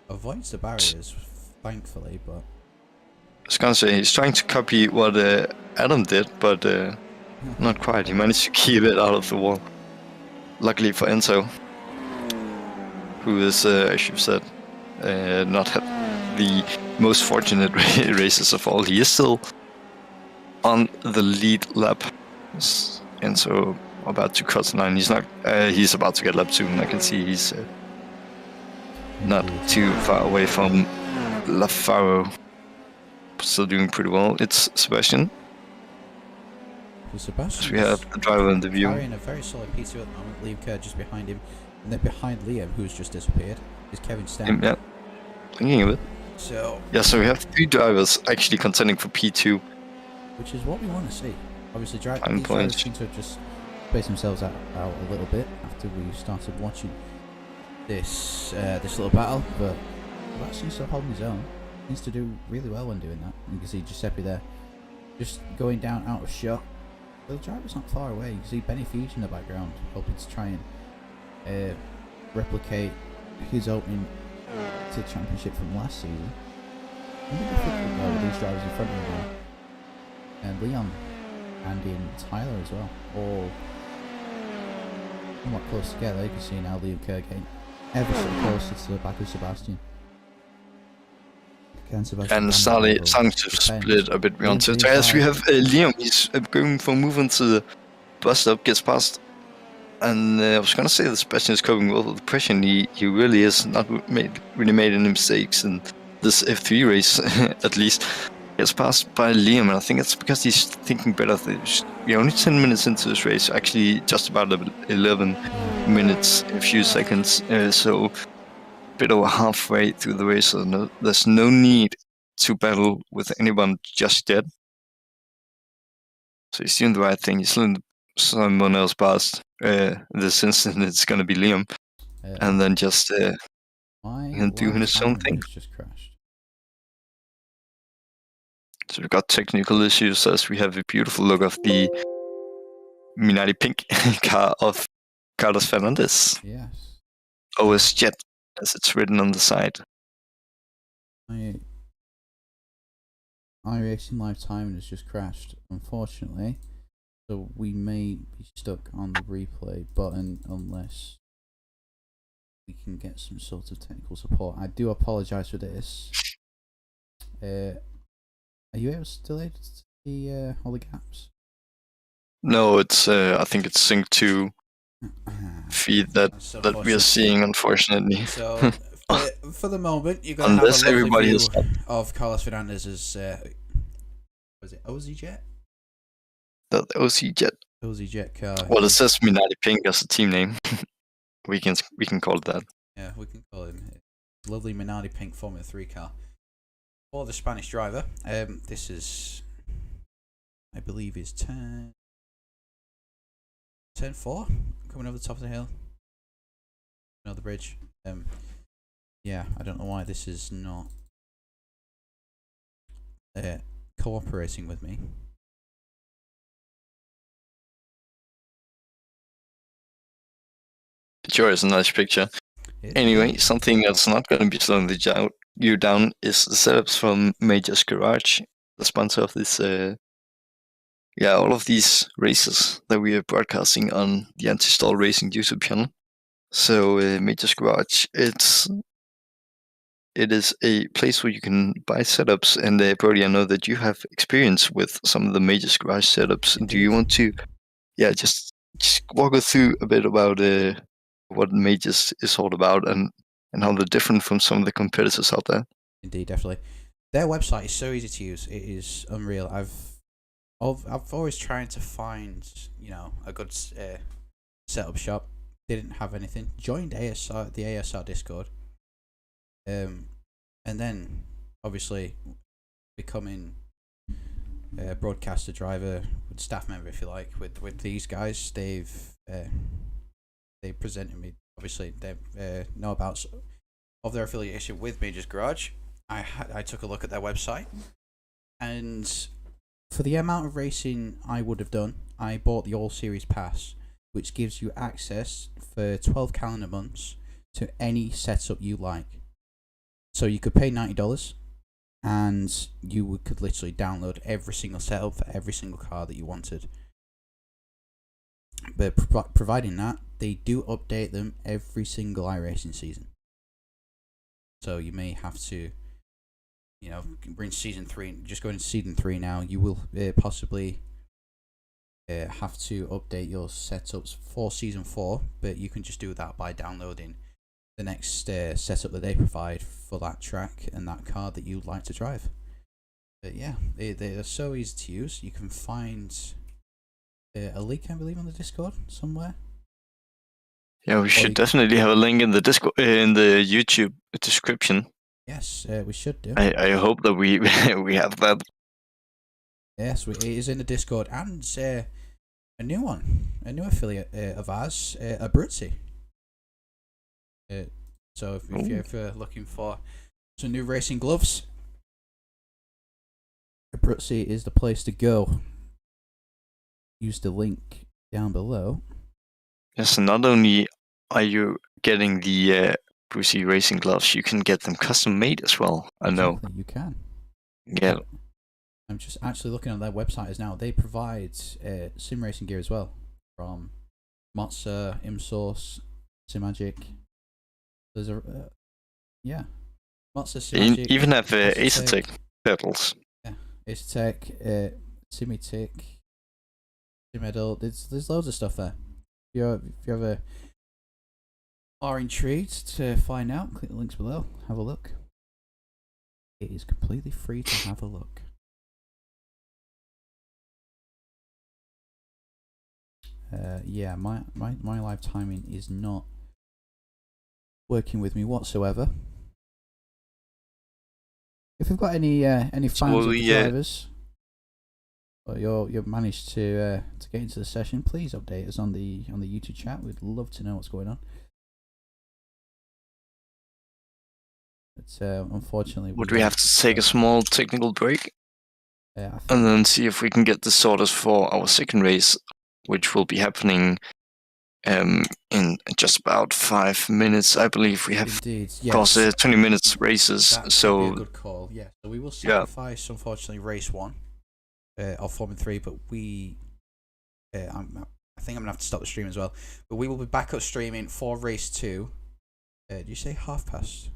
[SPEAKER 1] Avoids the barriers, thankfully, but.
[SPEAKER 2] I was gonna say, he's trying to copy what Adam did, but not quite. He managed to keep it out of the wall. Luckily for Enzo, who is, as you've said, not had the most fortunate races of all. He is still on the lead lap. Enzo about to cross the line. He's not. He's about to get lap soon. I can see he's not too far away from Lafaro. Still doing pretty well. It's Sebastian.
[SPEAKER 1] Sebastian.
[SPEAKER 2] We have the driver in the view.
[SPEAKER 1] Carrying a very solid P2 at the moment. Liam Kerr just behind him, and then behind Liam, who's just disappeared, is Kevin Stan.
[SPEAKER 2] Yeah, thinking of it.
[SPEAKER 1] So
[SPEAKER 2] we have 3 drivers actually contending for P2,
[SPEAKER 1] which is what we want to see. Obviously, these
[SPEAKER 2] points.
[SPEAKER 1] drivers seem to have just spaced themselves out a little bit after we started watching this little battle, but Sebastian's still holding his own. Needs to do really well when doing that. You can see Giuseppe there, just going down out of shot. The driver's not far away. You can see Benny Fuge in the background, hoping to try and replicate his opening to the championship from last season. It'll be difficult though with these drivers in front of him now. And Leon, Andy and Tyler as well, all somewhat close together. You can see now Liam Kerr getting ever so closer to the back of Sebastian.
[SPEAKER 2] And starting to split a bit beyond. So as we have Liam, he's going for a move into the bus stop, gets past. And I was gonna say that Sebastian is coping well with the pressure, and he really is not really made any mistakes in this F3 race, at least. Gets passed by Liam, and I think it's because he's thinking better. We're only 10 minutes into this race, actually just about 11 minutes, a few seconds, so bit over halfway through the race, so there's no need to battle with anyone just yet. So he's doing the right thing. He's letting someone else past. In this instant, it's going to be Liam, and then just doing his own thing.
[SPEAKER 1] Just crashed.
[SPEAKER 2] So we've got technical issues as we have a beautiful look of the Minardi Pink car of Carlos Fernandez.
[SPEAKER 1] Yes.
[SPEAKER 2] OS Jet, as it's written on the side.
[SPEAKER 1] iRacing Live Timing has just crashed, unfortunately. So we may be stuck on the replay button unless we can get some sort of technical support. I do apologise for this. Are you still able to see all the gaps?
[SPEAKER 2] No, it's I think it's sync to feed that we are seeing, unfortunately.
[SPEAKER 1] So for the moment, you're going to have a lovely view of Carlos Fernandez's was it OZ Jet?
[SPEAKER 2] The OZ Jet.
[SPEAKER 1] OZ Jet car.
[SPEAKER 2] Well, it says Minardi Pink as a team name. we can call it that.
[SPEAKER 1] Yeah, we can call it lovely Minardi Pink Formula 3 car for the Spanish driver. This is, I believe, is turn 4 coming over the top of the hill. Another bridge. Yeah, I don't know why this is not cooperating with me.
[SPEAKER 2] Sure, it's a nice picture. Anyway, something that's not going to be slowing you down is the setups from Major's Garage, the sponsor of this, all of these races that we are broadcasting on the Anti-Stall Racing YouTube channel. So, Major's Garage, it's it is a place where you can buy setups. And Brody, I know that you have experience with some of the major garage setups.
[SPEAKER 1] Indeed.
[SPEAKER 2] Do you want to, just walk us through a bit about what Majors is all about and how they're different from some of the competitors out there?
[SPEAKER 1] Indeed, definitely. Their website is so easy to use. It is unreal. I've always trying to find a good setup shop. Didn't have anything. Joined the ASR Discord. And then obviously becoming a broadcaster, driver, staff member, if you like, with these guys. They presented me. Obviously, they know about of their affiliation with Majors Garage. I took a look at their website, and for the amount of racing I would have done, I bought the All Series Pass, which gives you access for 12 calendar months to any setup you like. So you could pay $90, and you could literally download every single setup for every single car that you wanted. But providing that, they do update them every single iRacing season. So you may have to, we're in season 3, just going into season 3 now. You will possibly have to update your setups for season 4, but you can just do that by downloading the next setup that they provide for that track and that car that you'd like to drive. But yeah, they're so easy to use. You can find a link, I believe, on the Discord somewhere.
[SPEAKER 2] Yeah, we should definitely have a link in the Discord, in the YouTube description.
[SPEAKER 1] Yes, we should do.
[SPEAKER 2] I hope that we we have that.
[SPEAKER 1] Yes, it is in the Discord, and a new affiliate of ours, Abruzzi. So if you're ever looking for some new racing gloves, Abruzzi is the place to go. Use the link down below.
[SPEAKER 2] Yes, and not only are you getting the Abruzzi racing gloves, you can get them custom made as well. I know.
[SPEAKER 1] You can.
[SPEAKER 2] Yeah.
[SPEAKER 1] I'm just actually looking at their website as now. They provide sim racing gear as well, from Mozza, ImSource, Simagic. There's a Mozza, Simagic.
[SPEAKER 2] Even have Acertec pedals.
[SPEAKER 1] Yeah, Acertec, Simitic, Simedal. There's loads of stuff there. If you ever are intrigued to find out, click the links below. Have a look. It is completely free to have a look. My live timing is not working with me whatsoever. If we've got any fans of the drivers, or you've managed to get into the session, please update us on the YouTube chat. We'd love to know what's going on. But unfortunately,
[SPEAKER 2] would we have to take a small technical break,
[SPEAKER 1] and
[SPEAKER 2] then see if we can get the sorters for our second race, which will be happening in just about 5 minutes, I believe. We have,
[SPEAKER 1] indeed,
[SPEAKER 2] of course, 20 minutes races.
[SPEAKER 1] That
[SPEAKER 2] so
[SPEAKER 1] would be a good call. Yeah, so we will sacrifice, unfortunately, race 1 of Formula 3, but I think I'm gonna have to stop the stream as well. But we will be back up streaming for race 2. Did you say 8:30?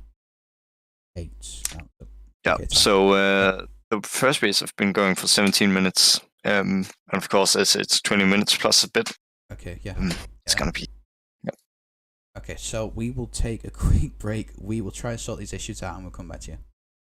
[SPEAKER 2] Yeah. So the first race have been going for 17 minutes, and of course, it's 20 minutes plus a bit.
[SPEAKER 1] Okay. Yeah.
[SPEAKER 2] It's gonna be. Yeah.
[SPEAKER 1] Okay, so we will take a quick break. We will try and sort these issues out, and we'll come back to you.